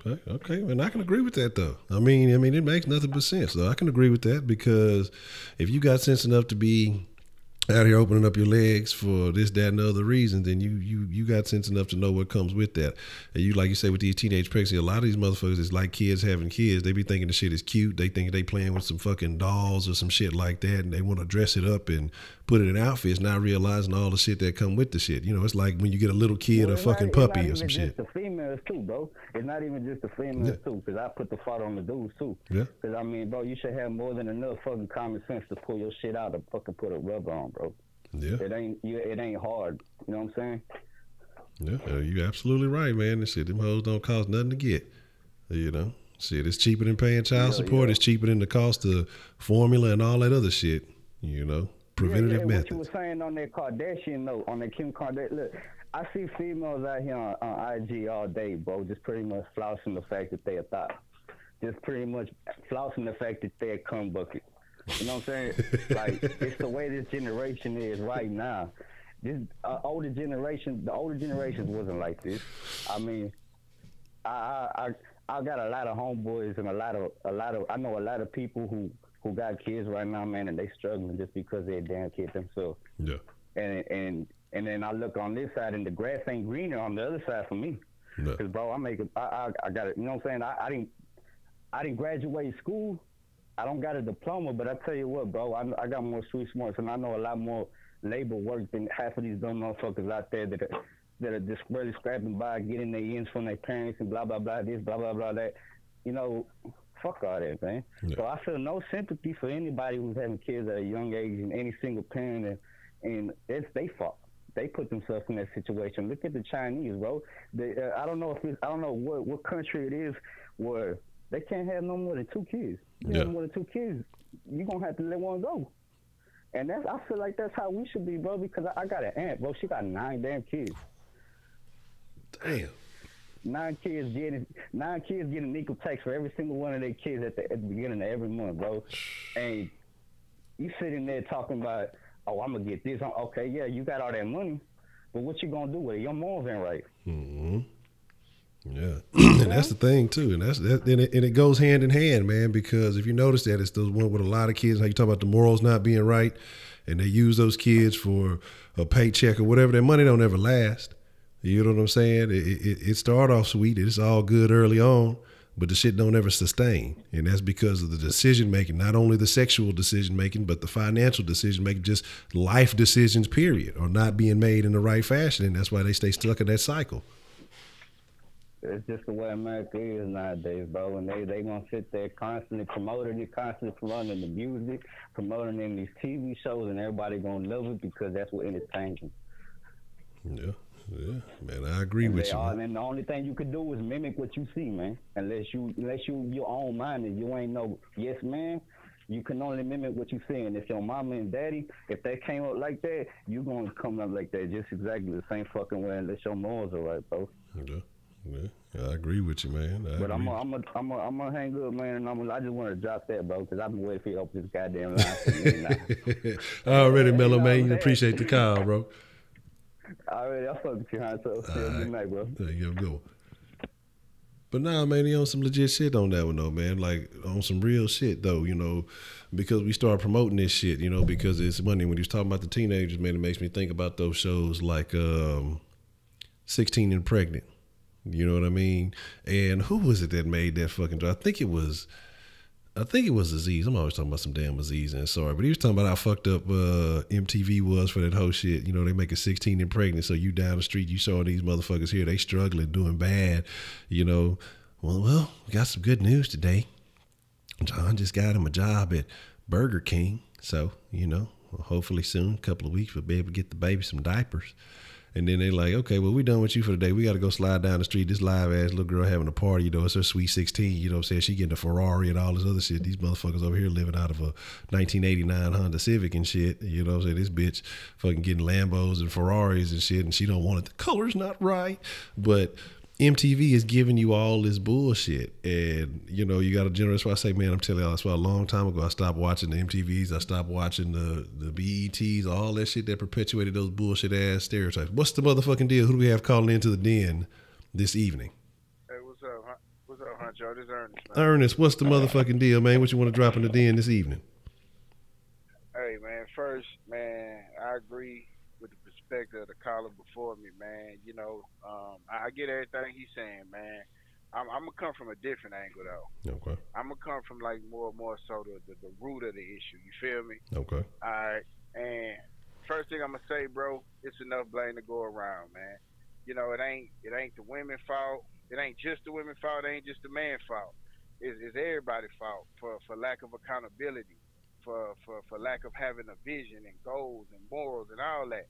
[SPEAKER 1] Okay, and I can agree with that though. I mean, it makes nothing but sense though. I can agree with that because if you got sense enough to be out here opening up your legs for this, that, and other reasons, then you got sense enough to know what comes with that. And you, like you say, with these teenage pregnancy, a lot of these motherfuckers is like kids having kids. They be thinking the shit is cute. They think they playing with some fucking dolls or some shit like that, and they want to dress it up and put it in outfits, not realizing all the shit that come with the shit. It's like when you get a little kid or a fucking puppy or some shit.
[SPEAKER 2] It's not even just the females too, bro. It's not even just the females too, because I put the fault on the dudes too. Yeah. Because I mean, bro, you should have more than enough fucking common sense to pull your shit out and fucking put a rubber on, bro.
[SPEAKER 1] Yeah.
[SPEAKER 2] It ain't hard. You know what I'm saying?
[SPEAKER 1] Yeah, you're absolutely right, man. And shit, them hoes don't cost nothing to get. Shit, it's cheaper than paying child support. Yeah. It's cheaper than the cost of formula and all that other shit. Preventative methods. What you
[SPEAKER 2] were saying on that Kardashian note, on that Kim Kardashian, look, I see females out here on IG all day, bro, just pretty much flousing the fact that they a thought. Just pretty much flousing the fact that they're a cum bucket. You know what I'm saying? Like, it's the way this generation is right now. This the older generations wasn't like this. I mean, I got a lot of homeboys and I know a lot of people who got kids right now, man, and they struggling just because they're damn kids themselves.
[SPEAKER 1] Yeah.
[SPEAKER 2] And And then I look on this side, and the grass ain't greener on the other side for me.
[SPEAKER 1] No.
[SPEAKER 2] Cause bro, I got it. You know what I'm saying? I didn't graduate school. I don't got a diploma, but I tell you what, bro, I got more street smarts, and I know a lot more labor work than half of these dumb motherfuckers out there that are just really scrapping by, getting their ends from their parents and blah blah blah this, blah blah blah that. You know, fuck all that, man.
[SPEAKER 1] Yeah.
[SPEAKER 2] So I feel no sympathy for anybody who's having kids at a young age, and any single parent, and it's their fault. They put themselves in that situation. Look at the Chinese, bro. I don't know what country it is where they can't have no more than 2 kids. You have more than 2 kids, you're gonna have to let one go. And I feel like that's how we should be, bro. Because I got an aunt, bro. She got 9 damn kids.
[SPEAKER 1] Damn.
[SPEAKER 2] 9 kids getting equal tax for every single one of their kids at the beginning of every month, bro. And you sitting there talking about, oh, I'm gonna get this. Okay, yeah, you got all that money, but what you gonna do with it? Your morals ain't right.
[SPEAKER 1] Mm-hmm. Yeah, and that's the thing too, and it goes hand in hand, man. Because if you notice that, it's those one with a lot of kids. How you talk about the morals not being right, and they use those kids for a paycheck or whatever. Their money don't ever last. You know what I'm saying? It start off sweet. It's all good early on, but the shit don't ever sustain, and that's because of the decision making. Not only the sexual decision making, but the financial decision making. Just life decisions, period, are not being made in the right fashion, and that's why they stay stuck in that cycle.
[SPEAKER 2] It's just the way America is nowadays, bro. And they gonna sit there constantly promoting the music, promoting in these TV shows, and everybody gonna love it because that's what entertains them.
[SPEAKER 1] Yeah, man, I agree with you.
[SPEAKER 2] And the only thing you could do is mimic what you see, man. Unless you your own minded, you ain't no yes man. You can only mimic what you see, and if your mama and daddy, if they came up like that, you gonna come up like that, just exactly the same fucking way. Unless your morals are right, bro.
[SPEAKER 1] Yeah, I agree with you, man.
[SPEAKER 2] I'm gonna hang up, man, and I just want to drop that, bro, because I've been waiting for you to open this goddamn line.
[SPEAKER 1] Already, Mellow, man. You appreciate the call, bro.
[SPEAKER 2] Already, I fuck with you, Honcho. Good night, bro.
[SPEAKER 1] There you go. But nah, man, he on some legit shit on that one, though, man. Like, on some real shit, though, you know, because we started promoting this shit, you know, because it's money. When he was talking about the teenagers, man, it makes me think about those shows like 16 and Pregnant. You know what I mean? And who was it that made that fucking drop? I think it was Aziz. I'm always talking about some damn Aziz and sorry, but he was talking about how fucked up MTV was for that whole shit. You know, they make a 16 and Pregnant, so you down the street, you saw these motherfuckers here, they struggling, doing bad. You know, well, we got some good news today. John just got him a job at Burger King, so you know, hopefully soon, a couple of weeks, we'll be able to get the baby some diapers. And then they like, okay, well, we done with you for the day. We got to go slide down the street. This live ass little girl having a party, you know, it's her sweet 16, you know what I'm saying? She getting a Ferrari and all this other shit. These motherfuckers over here living out of a 1989 Honda Civic and shit. You know what I'm saying? This bitch fucking getting Lambos and Ferraris and shit, and she don't want it. The color's not right. But MTV is giving you all this bullshit, and you know you got to generate. That's why I say, man, I'm telling y'all, that's why a long time ago I stopped watching the MTVs, I stopped watching the BETs, all that shit that perpetuated those bullshit ass stereotypes. What's the motherfucking deal? Who do we have calling into the den this evening?
[SPEAKER 3] Hey, what's up, Honcho? This is Ernest. Man.
[SPEAKER 1] Ernest, what's the motherfucking deal, man? What you want to drop in the den this evening?
[SPEAKER 3] Hey, man. First, man, I agree with the perspective of the caller before me, man. You know, I get everything he's saying, man. I'm gonna come from a different angle though.
[SPEAKER 1] Okay.
[SPEAKER 3] I'm gonna come from like more so the root of the issue. You feel me?
[SPEAKER 1] Okay.
[SPEAKER 3] All right. And first thing I'm gonna say, bro, it's enough blame to go around, man. You know, it ain't the women's fault. It ain't just the women's fault. It ain't just the man's fault. It's everybody's fault for lack of accountability, for lack of having a vision and goals and morals and all that.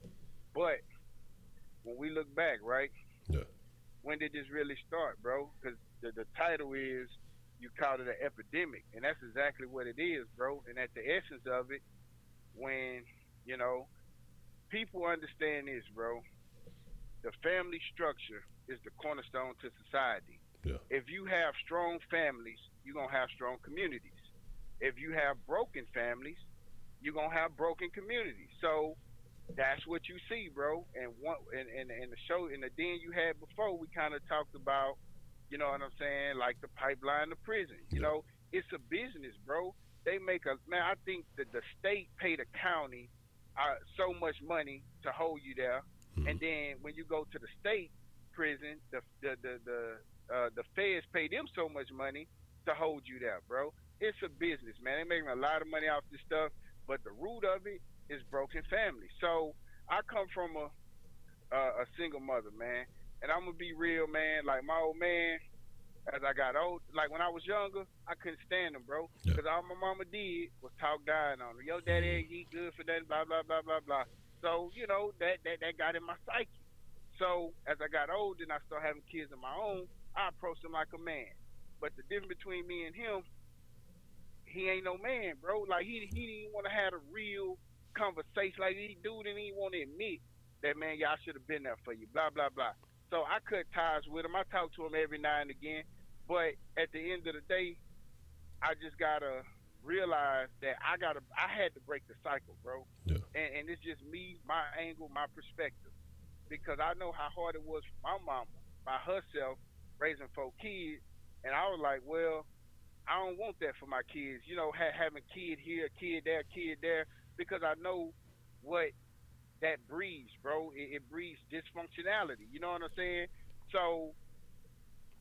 [SPEAKER 3] But when we look back, right?
[SPEAKER 1] Yeah.
[SPEAKER 3] When did this really start, bro? Because the title is, you called it an epidemic, and that's exactly what it is, bro. And at the essence of it, when, you know, people understand this, bro, the family structure is the cornerstone to society.
[SPEAKER 1] Yeah.
[SPEAKER 3] If you have strong families, you're going to have strong communities. If you have broken families, you're going to have broken communities. So that's what you see, bro. And the show, in the den you had before, we kind of talked about, you know what I'm saying, like the pipeline to prison. You know, it's a business, bro. They make man, I think that the state pay the county so much money to hold you there, And then when you go to the state prison, the feds pay them so much money to hold you there, bro. It's a business, man. They're making a lot of money off this stuff, but the root of it is broken family. So I come from a single mother, man, and I'm gonna be real, man. Like my old man, as I got old, like when I was younger, I couldn't stand him, bro, because all my mama did was talk down on him. Yo, daddy, he good for that, blah blah blah blah blah. So you know that got in my psyche. So as I got older and I started having kids of my own, I approached him like a man. But the difference between me and him, he ain't no man, bro. Like he didn't want to have a real conversation. Like he dude didn't even want to admit that, man, y'all should have been there for you, blah blah blah. So I cut ties with him. I talk to him every now and again. But at the end of the day, I just gotta realize that I had to break the cycle, bro.
[SPEAKER 1] Yeah.
[SPEAKER 3] And it's just me, my angle, my perspective. Because I know how hard it was for my mama by herself raising 4 kids, and I was like, well, I don't want that for my kids. You know, having kid here, kid there, because I know what that breeds, bro. It breeds dysfunctionality. You know what I'm saying? So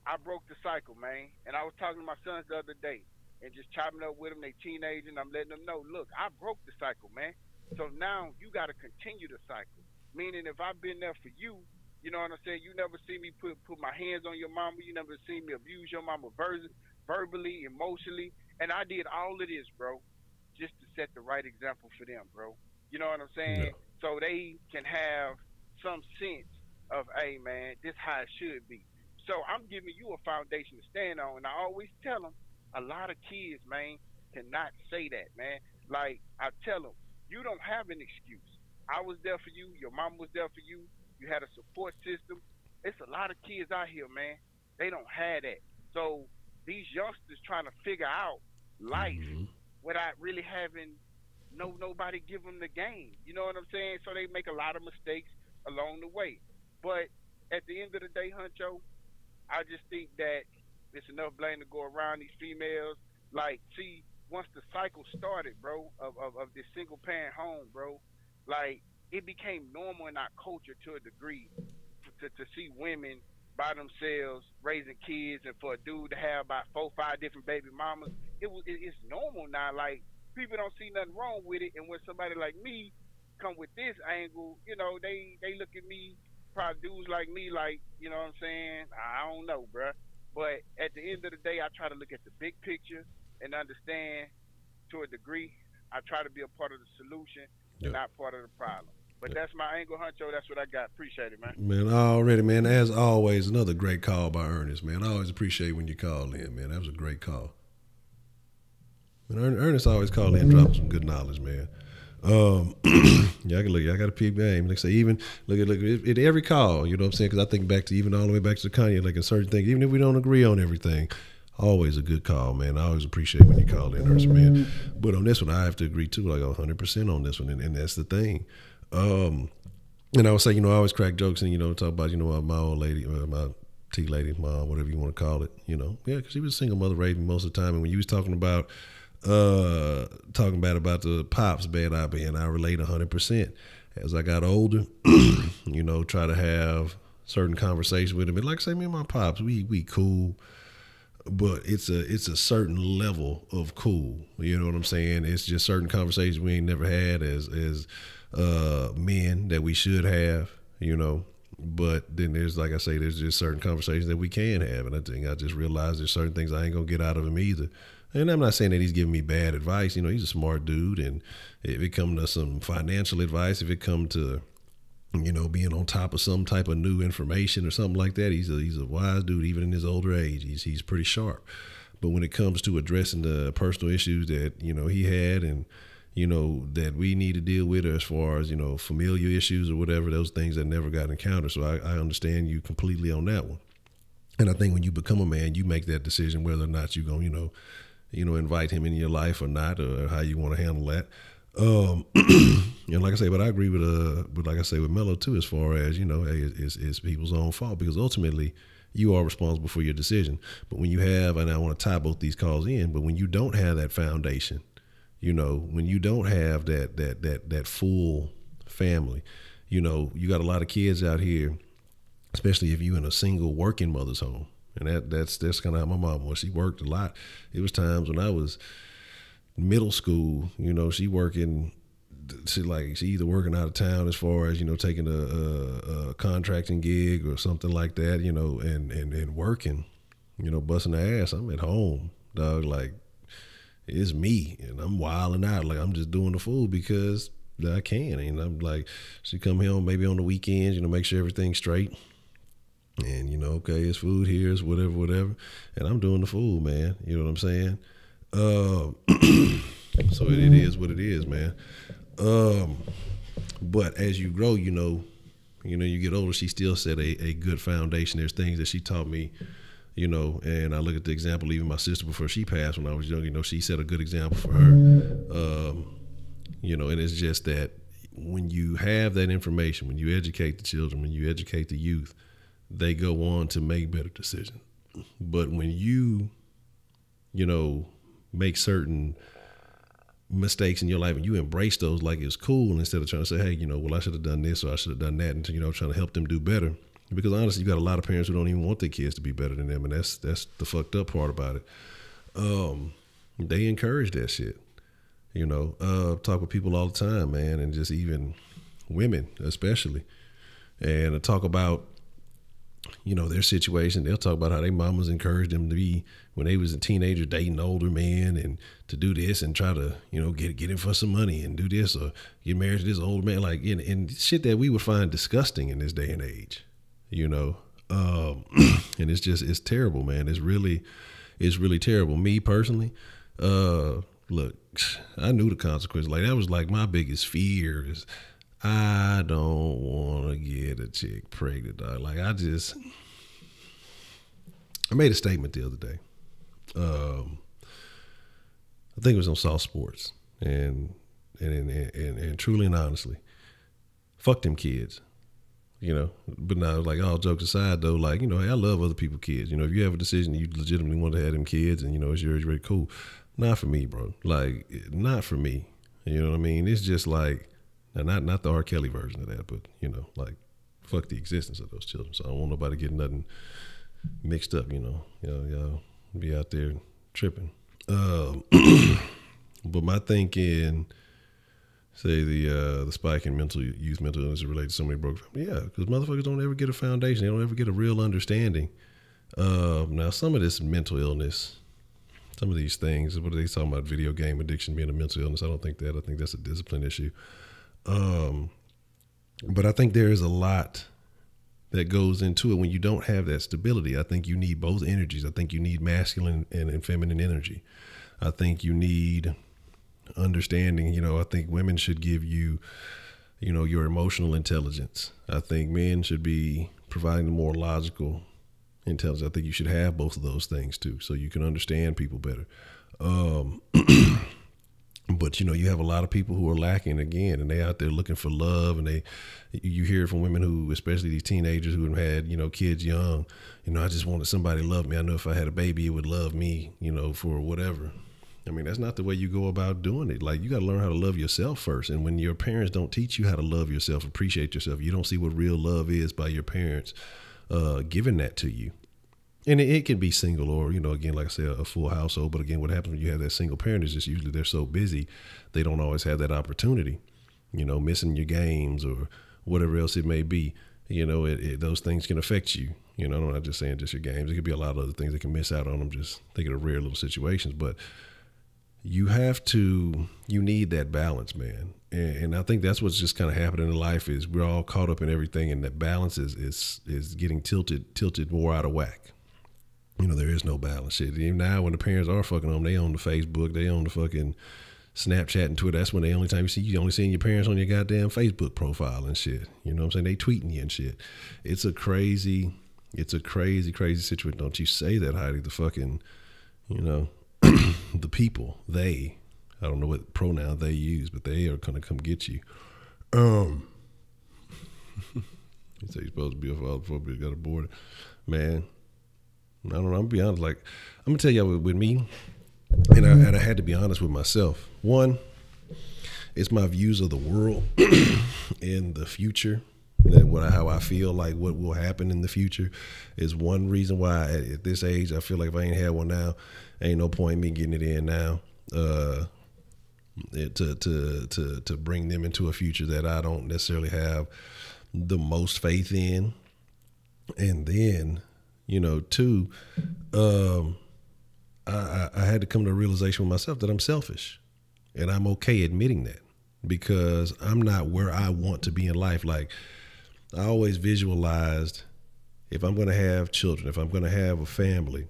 [SPEAKER 3] I broke the cycle, man. And I was talking to my sons the other day and just chopping up with them. They teenagers, and I'm letting them know, look, I broke the cycle, man. So now you got to continue the cycle. Meaning if I've been there for you, you know what I'm saying? You never see me put my hands on your mama. You never see me abuse your mama verbally, emotionally. And I did all of this, bro, just to set the right example for them, bro. You know what I'm saying? Yeah. So they can have some sense of, hey, man, this how it should be. So I'm giving you a foundation to stand on. And I always tell them, a lot of kids, man, cannot say that, man. Like, I tell them, you don't have an excuse. I was there for you. Your mom was there for you. You had a support system. It's a lot of kids out here, man. They don't have that. So these youngsters trying to figure out life without really having nobody give them the game. You know what I'm saying? So they make a lot of mistakes along the way. But at the end of the day, Honcho, I just think that it's enough blame to go around these females. Like, see, once the cycle started, bro, of this single parent home, bro, like, it became normal in our culture to a degree to see women by themselves raising kids, and for a dude to have about 4 or 5 different baby mamas. It's normal now. Like, people don't see nothing wrong with it. And when somebody like me come with this angle, you know, they look at me, probably dudes like me, like, you know what I'm saying? I don't know, bruh. But at the end of the day, I try to look at the big picture and understand to a degree. I try to be a part of the solution. Yep. Not part of the problem. But that's my angle, Honcho. That's what I got. Appreciate it, man.
[SPEAKER 1] Man, already, man. As always, another great call by Ernest, man. I always appreciate when you call in, man. That was a great call. And Ernest always call in and drop some good knowledge, man. Yeah, I got to peep game. Like I say, even look at every call. You know what I'm saying? Because I think back to even all the way back to Kanye, like in certain things, even if we don't agree on everything. Always a good call, man. I always appreciate when you call in, Ernest, man. But on this one, I have to agree too, like 100% on this one, and that's the thing. And I would say, you know, I always crack jokes and, you know, talk about, you know, my old lady, my tea lady, mom, whatever you want to call it, you know. Yeah, because she was a single mother, raised me most of the time. And when you was talking about the pops bad I been, I relate 100%. As I got older, you know, try to have certain conversations with him. And like I say, me and my pops, we cool. But it's a certain level of cool. You know what I'm saying? It's just certain conversations we ain't never had as men that we should have, you know. But then there's, like I say, there's just certain conversations that we can have. And I think I just realized there's certain things I ain't going to get out of him either. And I'm not saying that he's giving me bad advice. You know, he's a smart dude. And if it comes to some financial advice, if it comes to, you know, being on top of some type of new information or something like that, he's a wise dude. Even in his older age, he's pretty sharp. But when it comes to addressing the personal issues that, you know, he had and, you know, that we need to deal with, as far as, you know, familial issues or whatever, those things that never got encountered. So I understand you completely on that one. And I think when you become a man, you make that decision whether or not you're going to, you know, invite him in your life or not, or how you want to handle that. And like I say, but I agree with like I say with Mello too, as far as, you know, hey, it's people's own fault, because ultimately you are responsible for your decision. But when you have, and I want to tie both these calls in, but when you don't have that foundation, you know, when you don't have that full family, you know, you got a lot of kids out here, especially if you in a single working mother's home. And that's kind of how my mom was. She worked a lot. It was times when I was middle school, you know, she either working out of town as far as, you know, taking a contracting gig or something like that, you know, and working, you know, busting her ass. I'm at home, dog, like it's me and I'm wilding out. Like I'm just doing the fool because I can. And I'm like, she come home maybe on the weekends, you know, make sure everything's straight. And, you know, okay, it's food here, it's whatever. And I'm doing the fool, man. You know what I'm saying? So it is what it is, man. But as you grow, you know, you get older, she still set a good foundation. There's things that she taught me, you know, and I look at the example, even my sister before she passed when I was young, you know, she set a good example for her. You know, and it's just that when you have that information, when you educate the children, when you educate the youth, they go on to make better decisions. But when you know, make certain mistakes in your life and you embrace those like it's cool instead of trying to say, hey, you know, well, I should have done this or I should have done that, and, you know, trying to help them do better. Because honestly, you got a lot of parents who don't even want their kids to be better than them, and that's the fucked up part about it. They encourage that shit. You know, talk with people all the time, man, and just even women especially. And talk about, you know, their situation. They'll talk about how their mamas encouraged them to be, when they was a teenager, dating older men and to do this and try to, you know, get in for some money and do this or get married to this older man, like, and shit that we would find disgusting in this day and age, you know. And it's terrible, man. It's really terrible. Me personally, look, I knew the consequences. Like, that was like my biggest fear is I don't want to get a chick pregnant, dog. Like, I made a statement the other day. I think it was on Soft Sports, and truly and honestly, fuck them kids, you know. But now, like, all jokes aside, though, like, you know, hey, I love other people's kids. You know, if you have a decision, you legitimately want to have them kids, and, you know, it's yours, really cool. Not for me, bro. Like, not for me. You know what I mean? It's just like, now, not the R. Kelly version of that, but, you know, like, fuck the existence of those children. So I don't want nobody getting nothing mixed up, you know. Y'all be out there tripping. But my thinking, say the spike in youth mental illness is related to so many broke families. Yeah, because motherfuckers don't ever get a foundation. They don't ever get a real understanding. Now, some of this mental illness, some of these things, what are they talking about? Video game addiction being a mental illness. I don't think that. I think that's a discipline issue. But I think there is a lot that goes into it when you don't have that stability. I think you need both energies. I think you need masculine and feminine energy. I think you need understanding. You know, I think women should give you, you know, your emotional intelligence. I think men should be providing the more logical intelligence. I think you should have both of those things too, so you can understand people better. But, you know, you have a lot of people who are lacking again, and they out there looking for love, and you hear from women who, especially these teenagers who have had, you know, kids young, you know, I just wanted somebody to love me. I know if I had a baby, it would love me, you know, for whatever. I mean, that's not the way you go about doing it. Like, you got to learn how to love yourself first. And when your parents don't teach you how to love yourself, appreciate yourself, you don't see what real love is by your parents giving that to you. And it can be single or, you know, again, like I said, a full household. But again, what happens when you have that single parent is just usually they're so busy, they don't always have that opportunity, you know, missing your games or whatever else it may be. You know, those things can affect you. You know, I'm not just saying just your games. It could be a lot of other things that can miss out on them, just thinking of rare little situations. But you need that balance, man. And I think that's what's just kind of happening in life is we're all caught up in everything, and that balance is getting tilted more out of whack. You know, there is no balance. Shit. Even now, when the parents are fucking them, they own the Facebook, they own the fucking Snapchat and Twitter. That's when the only time you only seeing your parents on your goddamn Facebook profile and shit. You know what I'm saying? They tweeting you and shit. It's a crazy situation. Don't you say that, Heidi? The fucking, you know, the people, I don't know what pronoun they use, but they are gonna come get you. You say you're supposed to be a father before you got aborted, man. I don't know. I'm gonna be honest. Like, I'm gonna tell you with me, and I had to be honest with myself. One, it's my views of the world in the future. How I feel like what will happen in the future is one reason why at this age I feel like if I ain't had one now, ain't no point in me getting it in now. To bring them into a future that I don't necessarily have the most faith in. And then, two, I had to come to a realization with myself that I'm selfish, and I'm okay admitting that because I'm not where I want to be in life. Like, I always visualized if I'm going to have children, if I'm going to have a family,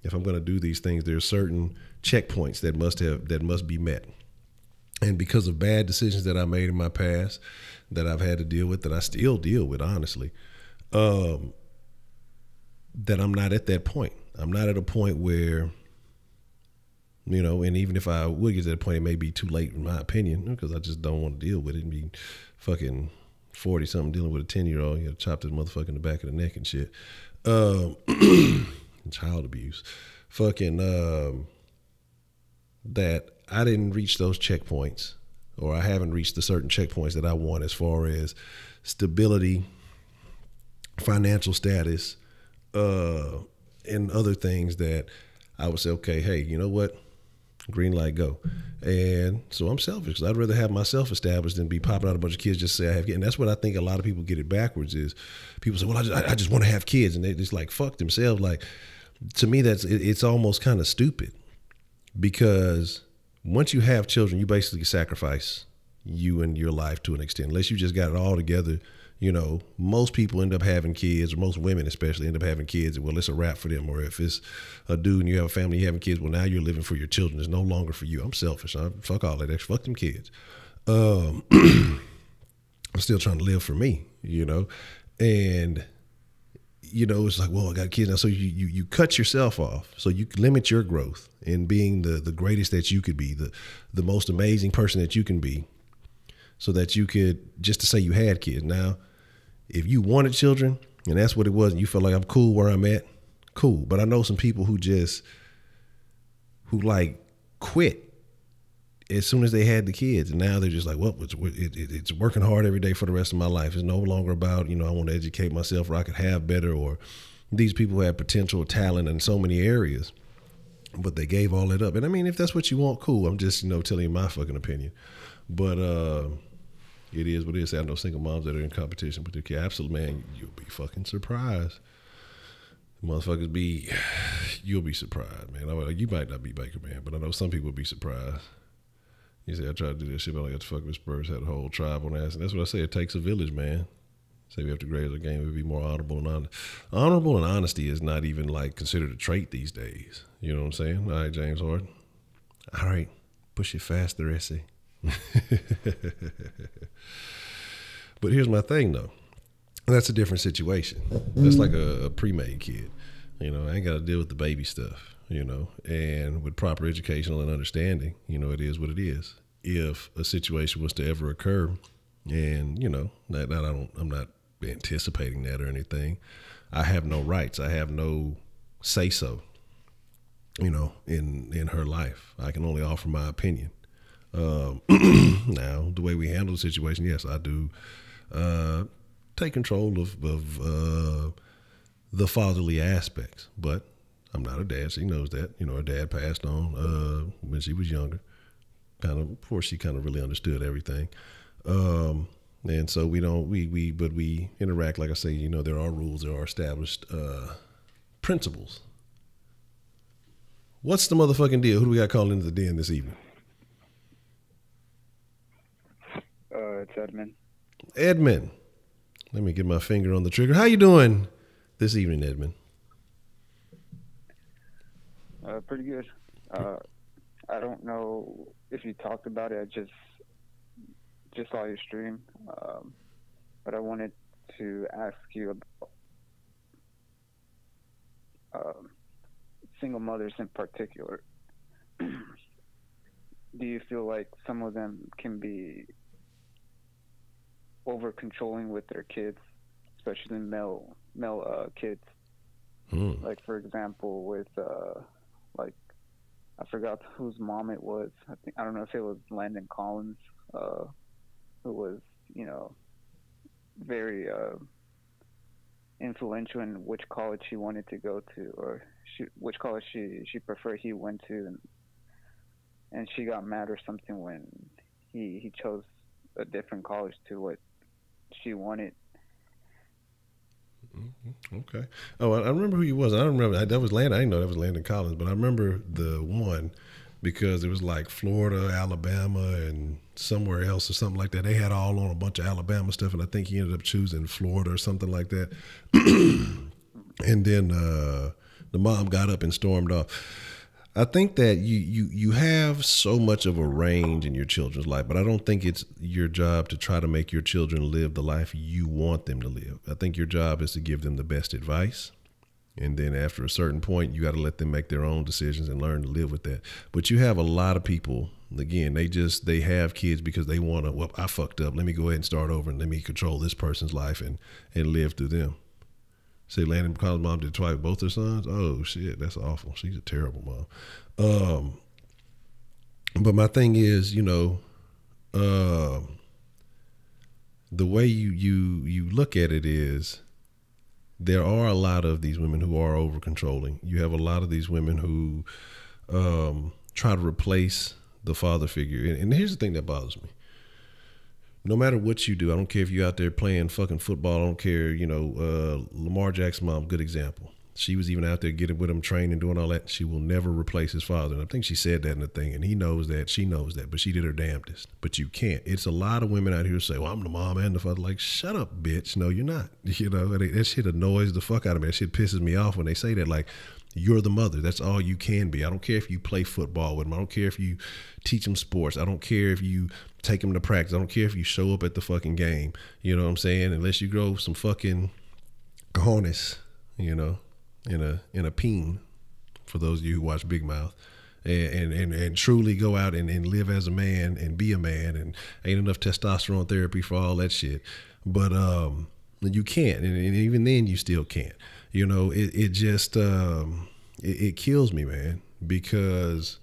[SPEAKER 1] if I'm going to do these things, there's certain checkpoints that must be met. And because of bad decisions that I made in my past that I've had to deal with, that I still deal with, honestly, that I'm not at that point. I'm not at a point where, and even if I would get to that point, it may be too late in my opinion, because I just don't want to deal with it and be fucking 40-something dealing with a 10-year-old, chop this motherfucker in the back of the neck and shit. Child abuse. That I didn't reach those checkpoints, or I haven't reached the certain checkpoints that I want as far as stability, financial status, and other things that I would say, okay, hey, you know what? Green light, go. And so I'm selfish because I'd rather have myself established than be popping out a bunch of kids just to say I have kids. And that's what I think a lot of people get it backwards is people say, well, I just want to have kids. And they just like fuck themselves. Like, to me, it's almost kind of stupid because once you have children, you basically sacrifice you and your life to an extent, unless you just got it all together. Most people end up having kids, or most women especially end up having kids, and well, it's a wrap for them. Or if it's a dude and you have a family, you having kids, well, now you're living for your children. It's no longer for you. I'm selfish. Fuck all that. Fuck them kids. I'm still trying to live for me, and it's like, well, I got kids now. So you cut yourself off. So you limit your growth in being the greatest that you could be, the most amazing person that you can be, so that you could, just to say you had kids. Now, if you wanted children and that's what it was, and you felt like I'm cool where I'm at, cool. But I know some people who quit as soon as they had the kids, and now they're just like, well, it's working hard every day for the rest of my life. It's no longer about, I want to educate myself or I could have better, or these people have potential or talent in so many areas, but they gave all that up. And I mean, if that's what you want, cool. I'm just, telling you my fucking opinion. But it is what it is. I know single moms that are in competition with their kid. Absolutely, man, you'll be fucking surprised. Motherfuckers you'll be surprised, man. You might not be Baker, man, but I know some people will be surprised. You say, I tried to do this shit, but I got to fuck with Spurs, had a whole tribe on ass. And that's what I say, it takes a village, man. Say we have to grade the game, we would be more honorable and honest. Honorable and honesty is not even considered a trait these days. You know what I'm saying? All right, James Harden. All right, push it faster, Essie. But here's my thing, though. That's a different situation. That's like a pre-made kid. I ain't got to deal with the baby stuff, and with proper educational and understanding, it is what it is. If a situation was to ever occur, and, I'm not anticipating that or anything, I have no rights. I have no say-so, in her life. I can only offer my opinion. Now, the way we handle the situation, yes, I do take control of the fatherly aspects, but I'm not her dad. She knows that. Her dad passed on when she was younger, before she really understood everything. And so we interact, like I say, there are rules, there are established principles. What's the motherfucking deal? Who do we got calling into the den this evening?
[SPEAKER 2] It's Edmund.
[SPEAKER 1] Edmund. Let me get my finger on the trigger. How you doing this evening, Edmund?
[SPEAKER 2] Pretty good. I don't know if you talked about it. I just saw your stream, but I wanted to ask you about single mothers in particular. Do you feel like some of them can be over controlling with their kids, especially male kids? Like, for example, with
[SPEAKER 4] I forgot whose mom it was. I don't know if it was Landon Collins, uh, who was, you know, very influential in which college she wanted to go to, or which college she preferred he went to, and she got mad or something when he chose a different college to what she wanted.
[SPEAKER 1] Okay. Oh, I remember who he was. I don't remember that was Landon. I didn't know that was Landon Collins, but I remember the one because it was like Florida, Alabama, and somewhere else or something like that. They had all on a bunch of Alabama stuff, and I think he ended up choosing Florida or something like that. And then the mom got up and stormed off. I think that you have so much of a range in your children's life, but I don't think it's your job to try to make your children live the life you want them to live. I think your job is to give them the best advice. And then after a certain point, you got to let them make their own decisions and learn to live with that. But you have a lot of people, again, they have kids because they want to, well, I fucked up. Let me go ahead and start over and let me control this person's life and live through them. Say Landon Collins' mom did twice both her sons. Oh shit, that's awful. She's a terrible mom. But my thing is, the way you look at it is there are a lot of these women who are over controlling. You have a lot of these women who try to replace the father figure. And here's the thing that bothers me. No matter what you do, I don't care if you're out there playing fucking football. I don't care, Lamar Jackson's mom, good example. She was even out there getting with him, training, doing all that. She will never replace his father. And I think she said that in the thing, and he knows that, she knows that, but she did her damnedest. But you can't. It's a lot of women out here who say, well, I'm the mom and the father. Like, shut up, bitch. No, you're not. That shit annoys the fuck out of me. That shit pisses me off when they say that. Like, you're the mother. That's all you can be. I don't care if you play football with them. I don't care if you teach them sports. I don't care if you take them to practice. I don't care if you show up at the fucking game. You know what I'm saying? Unless you grow some fucking cojones, in a peen, for those of you who watch Big Mouth, and truly go out and live as a man and be a man, and ain't enough testosterone therapy for all that shit. But you can't, and even then you still can't. It just it kills me, man, because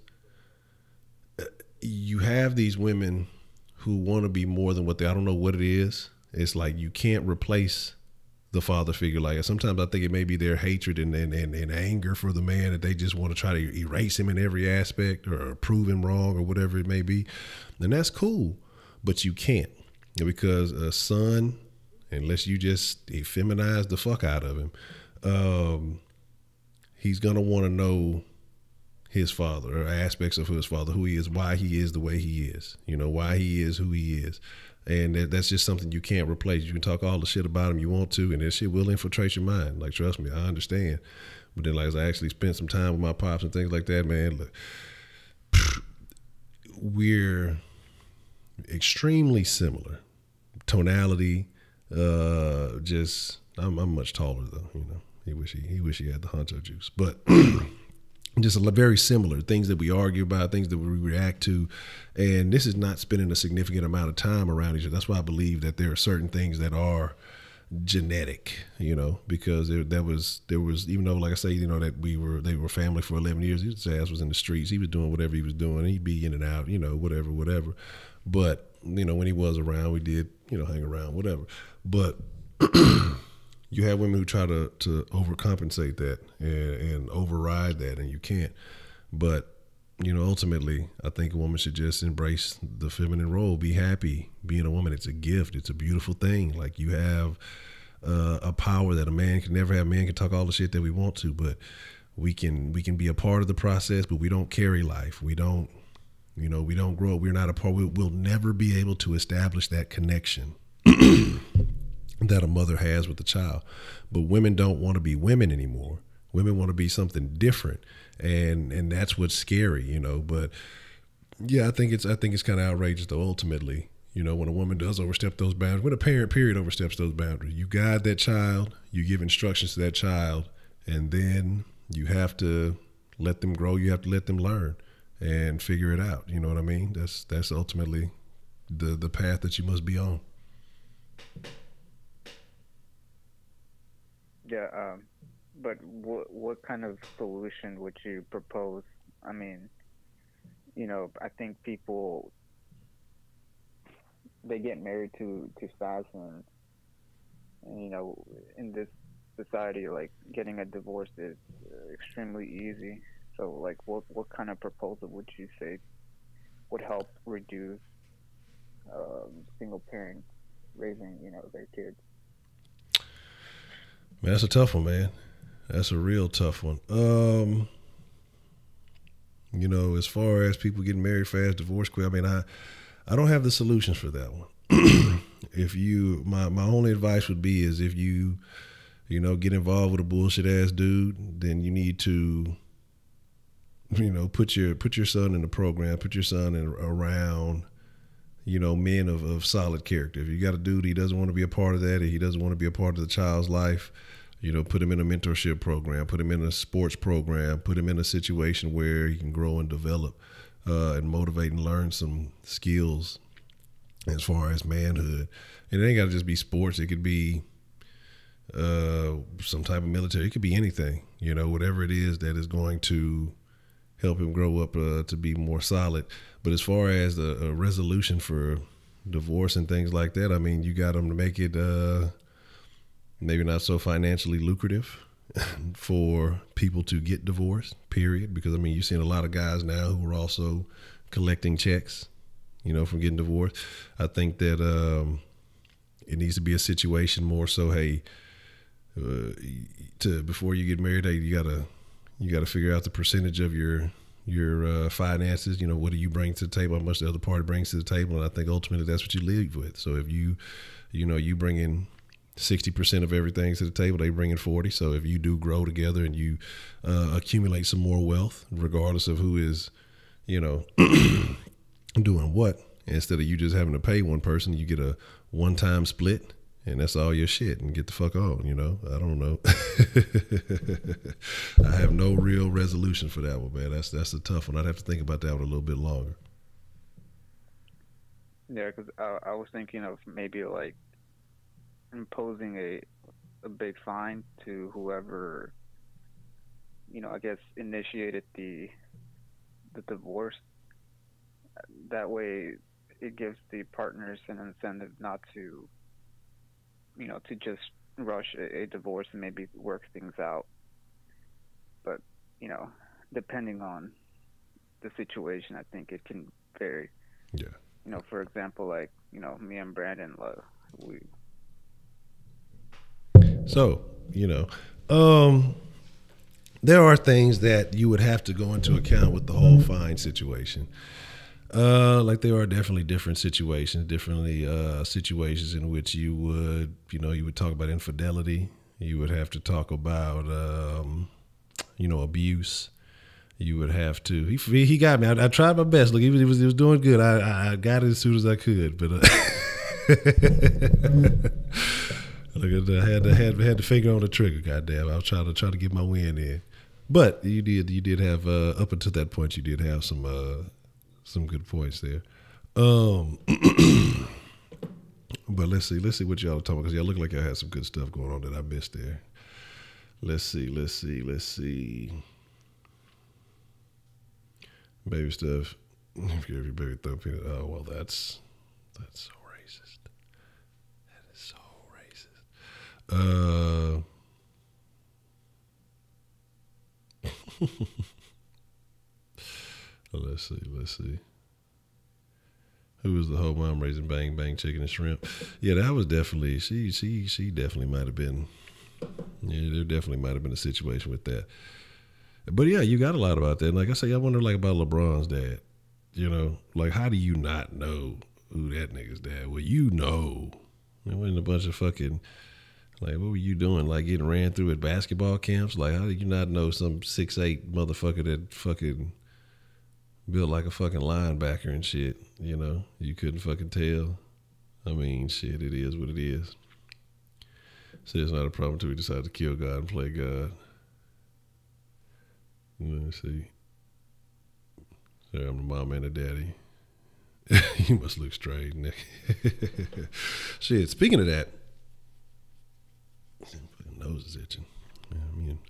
[SPEAKER 1] you have these women who want to be more than what they, I don't know what it is. It's like you can't replace the father figure. Like, sometimes I think it may be their hatred and anger for the man, that they just want to try to erase him in every aspect or prove him wrong or whatever it may be. And that's cool, but you can't, because a son, unless you just effeminize the fuck out of him, he's going to want to know his father, or aspects of his father, who he is, why he is the way he is, why he is who he is. And that's just something you can't replace. You can talk all the shit about him you want to, and that shit will infiltrate your mind. Like, trust me, I understand. But then, like, as I actually spent some time with my pops and things like that, man, look, we're extremely similar. Tonality, I'm much taller though, He wish he had the Honcho juice, but just very similar things that we argue about, things that we react to. And this is not spending a significant amount of time around each other. That's why I believe that there are certain things that are genetic, because there was, even though, like I say, that they were family for 11 years. His ass was in the streets. He was doing whatever he was doing. He'd be in and out, whatever. But, when he was around, we did, hang around, whatever. But you have women who try to overcompensate that and override that, and you can't. But, ultimately, I think a woman should just embrace the feminine role, be happy. Being a woman, it's a gift. It's a beautiful thing. Like, you have a power that a man can never have. Man can talk all the shit that we want to, but we can be a part of the process, but we don't carry life. We don't, we don't grow up. We're not a part. We'll never be able to establish that connection that a mother has with the child. But women don't want to be women anymore. Women want to be something different, and that's what's scary, But yeah, I think it's kind of outrageous though. Ultimately, when a woman does overstep those boundaries, when a parent period oversteps those boundaries, you guide that child, you give instructions to that child, and then you have to let them grow. You have to let them learn and figure it out. You know what I mean? That's ultimately the path that you must be on.
[SPEAKER 4] Yeah, but what kind of solution would you propose? I mean, I think people, they get married too fast, and in this society, like, getting a divorce is extremely easy. So, like, what kind of proposal would you say would help reduce single parents raising their kids?
[SPEAKER 1] Man, that's a tough one, man. That's a real tough one. As far as people getting married fast, divorced quick, I mean, I don't have the solutions for that one. If you, my only advice would be is if you get involved with a bullshit ass dude, then you need to, put your son in the program, put your son around, men of solid character. If you got a dude, he doesn't want to be a part of that, or he doesn't want to be a part of the child's life, put him in a mentorship program, put him in a sports program, put him in a situation where he can grow and develop and motivate and learn some skills as far as manhood. And it ain't got to just be sports. It could be some type of military. It could be anything, whatever it is that is going to help him grow up to be more solid. But as far as a resolution for divorce and things like that, I mean, you got them to make it maybe not so financially lucrative for people to get divorced, period. Because, I mean, you're seeing a lot of guys now who are also collecting checks, from getting divorced. I think that it needs to be a situation more so, hey, before you get married, hey, you gotta figure out the percentage of your finances. What do you bring to the table? How much the other party brings to the table? And I think ultimately that's what you leave with. So if you bring in 60% of everything to the table, they bring in 40. So if you do grow together and you accumulate some more wealth, regardless of who is, doing what, instead of you just having to pay one person, you get a one-time split. And that's all your shit, and get the fuck on, I don't know. I have no real resolution for that one, man. That's a tough one. I'd have to think about that one a little bit longer.
[SPEAKER 4] Yeah, because I was thinking of maybe like imposing a big fine to whoever, I guess initiated the divorce. That way, it gives the partners an incentive not to to just rush a divorce and maybe work things out. But, depending on the situation, I think it can vary.
[SPEAKER 1] Yeah.
[SPEAKER 4] For example, like, me and Brandon, we.
[SPEAKER 1] So, there are things that you would have to go into account with the whole fine situation. Like there are definitely different situations, situations in which you would talk about infidelity. You would have to talk about, abuse. You would have to. He got me. I tried my best. Look, he was doing good. I got it as soon as I could, but look, I had the finger on the trigger. Goddamn, I was trying to get my win in. But you did have up until that point, you did have some good points there. But let's see what y'all are talking about, because y'all look like y'all had some good stuff going on that I missed there. Let's see. Baby stuff. Every baby throw peanut. Oh, well, that's so racist. That is so racist. Let's see. Who was the whole mom raising bang bang chicken and shrimp? Yeah, that was definitely she definitely might have been. Yeah, there definitely might have been a situation with that. But yeah, you got a lot about that. And like I say, I wonder like about LeBron's dad. Like how do you not know who that nigga's dad? Well, it wasn't a bunch of fucking. Like, what were you doing? Like getting ran through at basketball camps? Like, how did you not know some 6'8" motherfucker that fucking built like a fucking linebacker and shit? You couldn't fucking tell. I mean, shit, it is what it is. So it's not a problem until we decide to kill God and play God. Let me see. Sorry, I'm the mom and the daddy. You must look strange, Nick. Shit, speaking of that, my nose is itching. I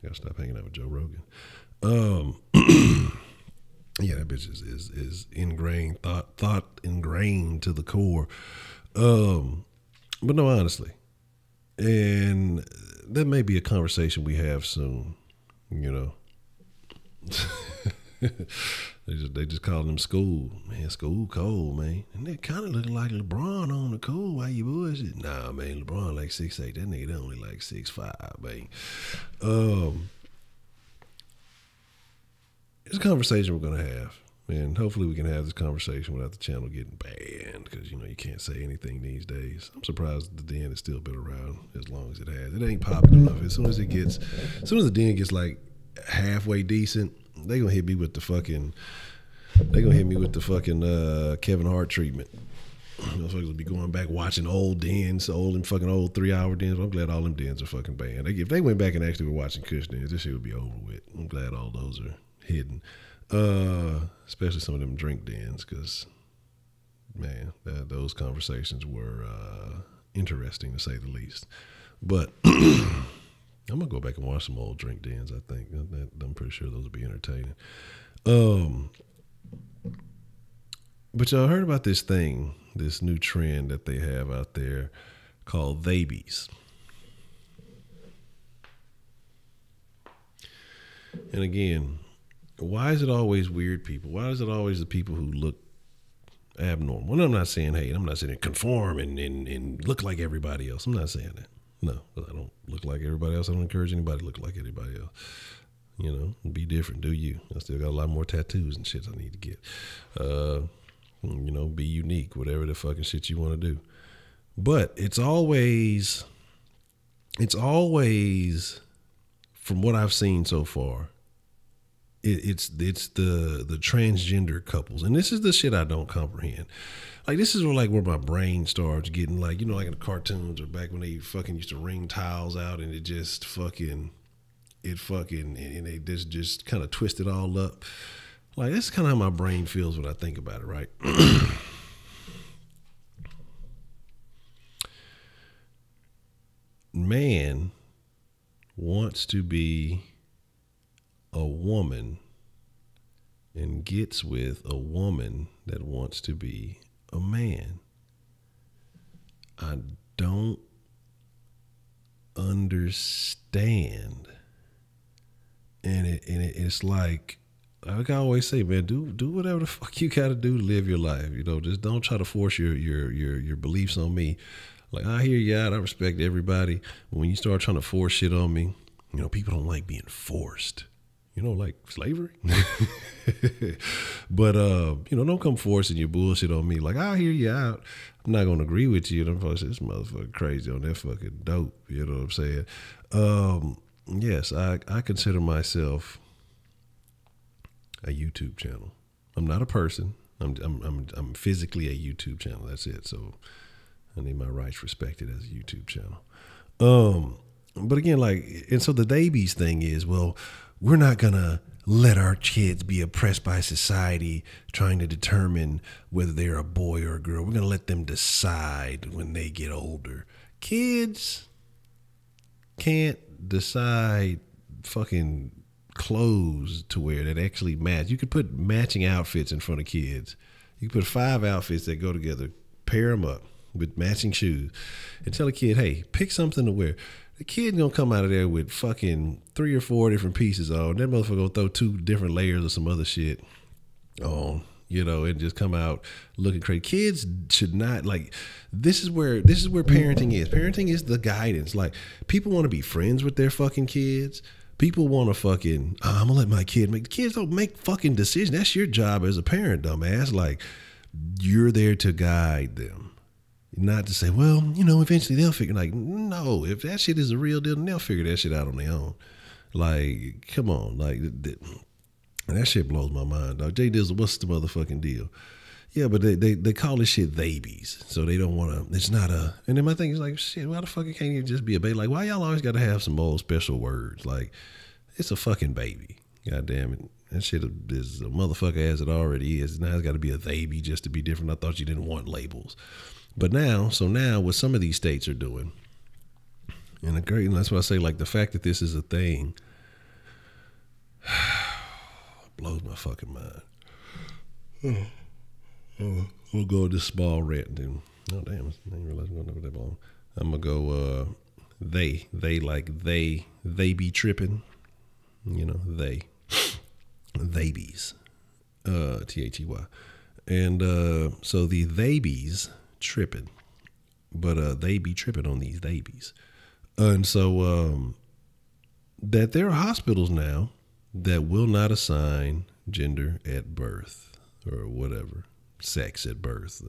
[SPEAKER 1] gotta stop hanging out with Joe Rogan. Yeah, that bitch is ingrained, thought ingrained to the core. But no, honestly, and that may be a conversation we have soon. You know, they just calling them school, man. School cold, man, and they kind of looking like LeBron on the cool. Why you bullshit? Nah, man, LeBron like 6'8". That nigga only like 6'5", man. It's a conversation we're gonna have, and hopefully we can have this conversation without the channel getting banned, because you know you can't say anything these days. I'm surprised the Den has still been around as long as it has. It ain't popping enough. As soon as the Den gets like halfway decent, they gonna hit me with the fucking Kevin Hart treatment. Motherfuckers will be going back watching old dens, old 3-hour dens. I'm glad all them dens are fucking banned. If they went back and actually were watching Kush dens, this shit would be over with. I'm glad all those are hidden, especially some of them drink dens, because man, those conversations were interesting to say the least. But I'm gonna go back and watch some old drink dens. I think I'm pretty sure those will be entertaining. But y'all heard about this thing, this new trend that they have out there called theybies. And again, why is it always weird people? Why is it always the people who look abnormal? Well, I'm not saying, hey, I'm not saying conform and look like everybody else. I'm not saying that. No, I don't look like everybody else. I don't encourage anybody to look like anybody else. You know, be different. Do you? I still got a lot more tattoos and shit I need to get. You know, be unique, whatever the fucking shit you want to do. But it's always, from what I've seen so far, it's the transgender couples, and this is the shit I don't comprehend. Like, this is where my brain starts getting, like, you know, like in the cartoons or back when they fucking used to wring tiles out and it just fucking and they just kind of twist it all up. Like, that's kind of how my brain feels when I think about it, right? Man wants to be a woman and gets with a woman that wants to be a man. I don't understand. And it's like I always say, man, do whatever the fuck you gotta do to live your life. You know, just don't try to force your beliefs on me. Like, I hear you out, I respect everybody. But when you start trying to force shit on me, you know, people don't like being forced. You know, like slavery. But you know, don't come forcing your bullshit on me. Like, I'll hear you out. I'm not gonna agree with you. And I'm probably saying, this motherfucker crazy on that fucking dope. You know what I'm saying? Yes, I consider myself a YouTube channel. I'm not a person. I'm physically a YouTube channel. That's it. So I need my rights respected as a YouTube channel. But again, like, and so the theybies thing is, well, we're not gonna let our kids be oppressed by society trying to determine whether they're a boy or a girl. We're gonna let them decide when they get older. Kids can't decide fucking clothes to wear that actually match. You could put matching outfits in front of kids. You could put 5 outfits that go together, pair them up with matching shoes, and tell a kid, hey, pick something to wear. The kid gonna come out of there with fucking 3 or 4 different pieces on. That motherfucker gonna throw 2 different layers of some other shit on, you know, and just come out looking crazy. Kids should not, like, this is where parenting is. Parenting is the guidance. Like, people want to be friends with their fucking kids. People want to fucking, I'm gonna let my kid make. Kids don't make fucking decisions. That's your job as a parent, dumbass. Like, you're there to guide them. Not to say, well, you know, eventually they'll figure. Like, no, if that shit is a real deal, then they'll figure that shit out on their own. Like, come on, like, that shit blows my mind, dog. Jay Dizzle, what's the motherfucking deal? Yeah, but they call this shit theybies, so they don't want to. It's not a. And then my thing is like, shit, why the fuck it can't even just be a baby? Like, why y'all always got to have some old special words? Like, it's a fucking baby. God damn it. That shit is a motherfucker as it already is. Now it's got to be a theyby just to be different. I thought you didn't want labels. But now what some of these states are doing, and that's why I say, like, the fact that this is a thing blows my fucking mind. We'll go this small rant then. Oh damn! I didn't realize we are gonna go that long. I'm gonna go. They be tripping. You know they bees. THEY. And so the they bees tripping, but they be tripping on these they bees. And so that there are hospitals now that will not assign gender at birth or whatever, sex at birth.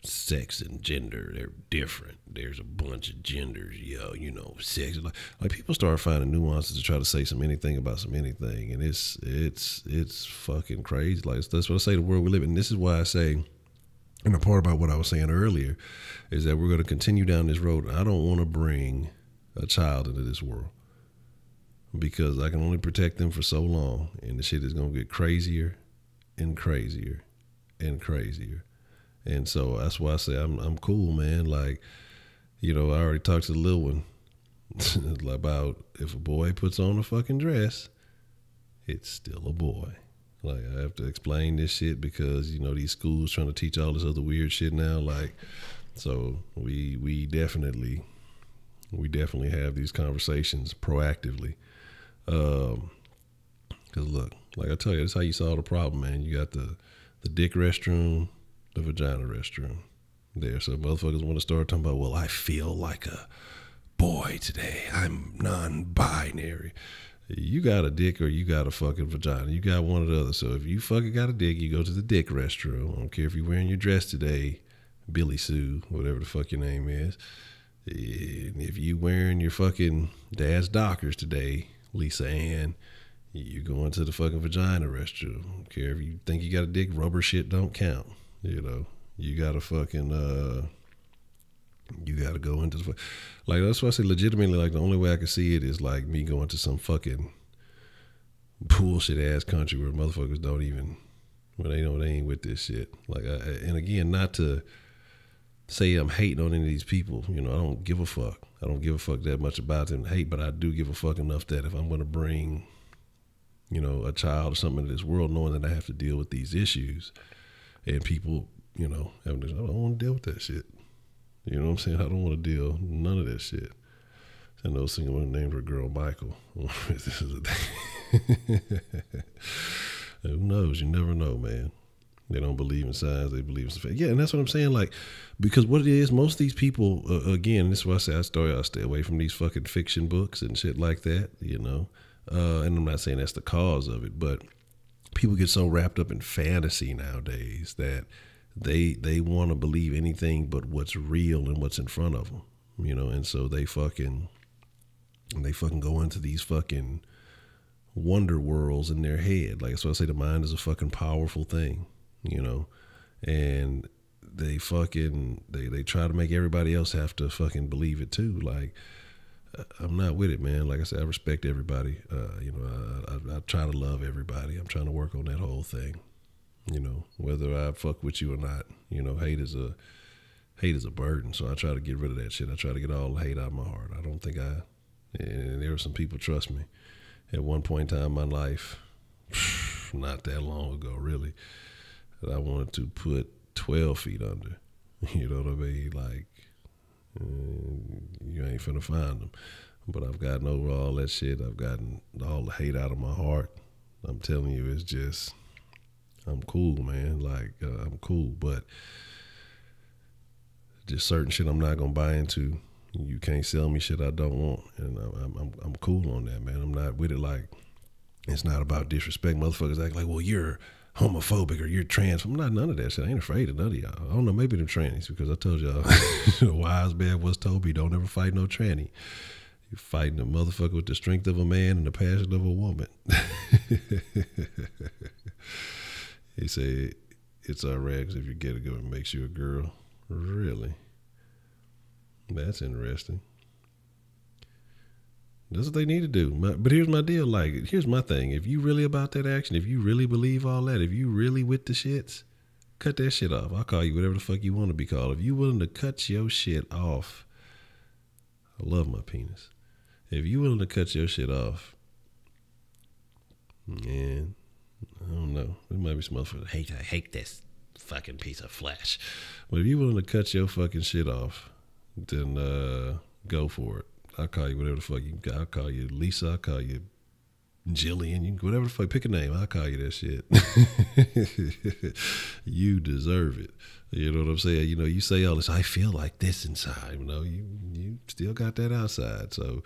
[SPEAKER 1] Sex and gender, they're different. There's a bunch of genders, you know, sex. Like people start finding nuances to try to say anything about some anything, and it's fucking crazy. Like that's what I say. The world we live in. And this is why I say, and the part about what I was saying earlier is that we're going to continue down this road. I don't want to bring a child into this world because I can only protect them for so long, and the shit is going to get crazier and crazier and crazier. And so that's why I say I'm cool, man. Like, you know, I already talked to the little one about if a boy puts on a fucking dress, it's still a boy. Like, I have to explain this shit because, you know, these schools trying to teach all this other weird shit now. Like, so we definitely have these conversations proactively. Cause look, like I tell you, that's how you solve the problem, man. You got the dick restroom, the vagina restroom there. So motherfuckers want to start talking about, well, I feel like a boy today. I'm non-binary. You got a dick or you got a fucking vagina. You got one or the other. So if you fucking got a dick, you go to the dick restroom. I don't care if you're wearing your dress today, Billy Sue, whatever the fuck your name is. And if you wearing your fucking dad's Dockers today, Lisa Ann, you going to the fucking vagina restroom. I don't care if you think you got a dick, rubber shit don't count. You know, you gotta fucking, you gotta go into the, like, that's why I say legitimately, like, the only way I can see it is like me going to some fucking bullshit ass country where motherfuckers don't even, well, they know they ain't with this shit. Like, and again, not to say I'm hating on any of these people, you know, I don't give a fuck. I don't give a fuck that much about them to hate, but I do give a fuck enough that if I'm gonna bring, you know, a child or something into this world, knowing that I have to deal with these issues. And people, you know, I don't want to deal with that shit. You know what I'm saying? I don't want to deal none of that shit. I know single one named her girl Michael. This is a thing. Who knows? You never know, man. They don't believe in science. They believe in faith. Yeah, and that's what I'm saying. Like, because what it is, most of these people, again, this is why I say I stay away from these fucking fiction books and shit like that, you know. And I'm not saying that's the cause of it, but people get so wrapped up in fantasy nowadays that they want to believe anything but what's real and what's in front of them, you know. And so they fucking go into these fucking wonder worlds in their head. Like, so I say the mind is a fucking powerful thing, you know. And they fucking they try to make everybody else have to fucking believe it too. Like, I'm not with it, man. Like I said, I respect everybody. You know, I try to love everybody. I'm trying to work on that whole thing. You know, whether I fuck with you or not. You know, hate is a burden. So I try to get rid of that shit. I try to get all the hate out of my heart. I don't think and there were some people, trust me, at one point in time in my life, not that long ago, really, that I wanted to put 12 feet under. You know what I mean? Like, you ain't finna find them. But I've gotten over all that shit. I've gotten all the hate out of my heart. I'm telling you, it's just, I'm cool, man. Like, I'm cool, but just certain shit I'm not gonna buy into. You can't sell me shit I don't want, and I'm cool on that, man. I'm not with it. Like, it's not about disrespect. Motherfuckers act like, well, you're homophobic or you're trans. I'm not none of that shit. I ain't afraid of none of y'all. I don't know, maybe them trannies, because I told y'all, a wise man once told me, don't ever fight no tranny. You're fighting a motherfucker with the strength of a man and the passion of a woman. He said, it's all right, because if you get a girl, it makes you a girl. Really? That's interesting. That's what they need to do. But here's my deal. Like, here's my thing. If you really about that action, if you really believe all that, if you really with the shits, cut that shit off. I'll call you whatever the fuck you want to be called. If you willing to cut your shit off, I love my penis. If you willing to cut your shit off, man, I don't know. There might be me some motherfuckers. I hate this fucking piece of flesh. But if you willing to cut your fucking shit off, then go for it. I'll call you whatever the fuck you. I'll call you Lisa. I'll call you Jillian. You whatever the fuck. Pick a name. I'll call you that shit. You deserve it. You know what I'm saying? You know, you say all this, I feel like this inside. You know, you still got that outside. So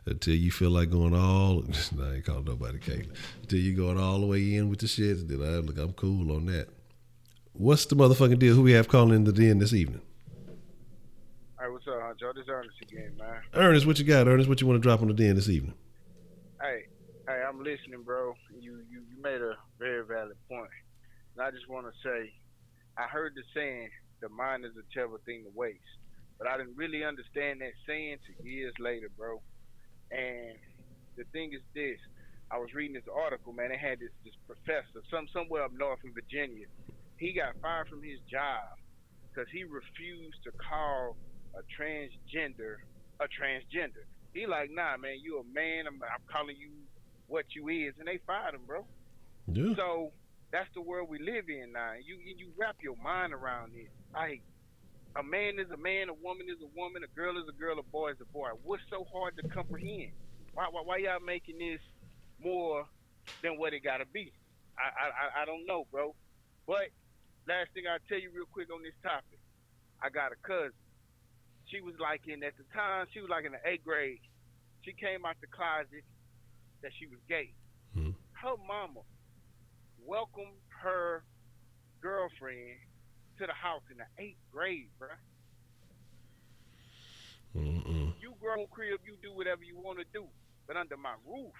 [SPEAKER 1] until you feel like going all, I ain't calling nobody Caitlin. Until you going all the way in with the shit, then I'm cool on that. What's the motherfucking deal? Who we have calling in the den this evening?
[SPEAKER 3] Hey, what's up, Honcho? This is Ernest again, man.
[SPEAKER 1] Ernest, what you got? Ernest, what you want to drop on the den this evening?
[SPEAKER 3] Hey, I'm listening, bro. You made a very valid point. And I just want to say, I heard the saying, the mind is a terrible thing to waste. But I didn't really understand that saying till years later, bro. And the thing is this. I was reading this article, man. They had this professor, somewhere up north in Virginia. He got fired from his job because he refused to call a transgender a transgender. He like, nah, man, you a man. I'm calling you what you is. And they fired him, bro.
[SPEAKER 1] Yeah.
[SPEAKER 3] So that's the world we live in now. You wrap your mind around it. Like, a man is a man, a woman is a woman, a girl is a girl, a boy is a boy. What's so hard to comprehend? Why y'all making this more than what it gotta be? I don't know, bro. But last thing I'll tell you real quick on this topic. I got a cousin. She was like at the time, she was like in the 8th grade. She came out the closet that she was gay.
[SPEAKER 1] Mm-hmm.
[SPEAKER 3] Her mama welcomed her girlfriend to the house in the 8th grade, bro. You grow a crib, you do whatever you want to do, but under my roof.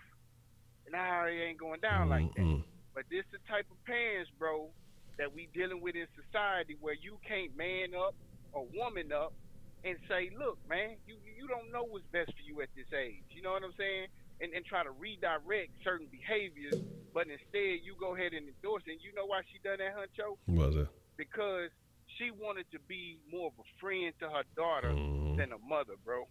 [SPEAKER 3] And now it ain't going down like that. But this the type of parents, bro, that we dealing with in society where you can't man up or woman up and say, look, man, you don't know what's best for you at this age. You know what I'm saying? And try to redirect certain behaviors, but instead you go ahead and endorse it. And you know why she done that, Honcho?
[SPEAKER 1] Why is that?
[SPEAKER 3] Because she wanted to be more of a friend to her daughter than a mother, bro.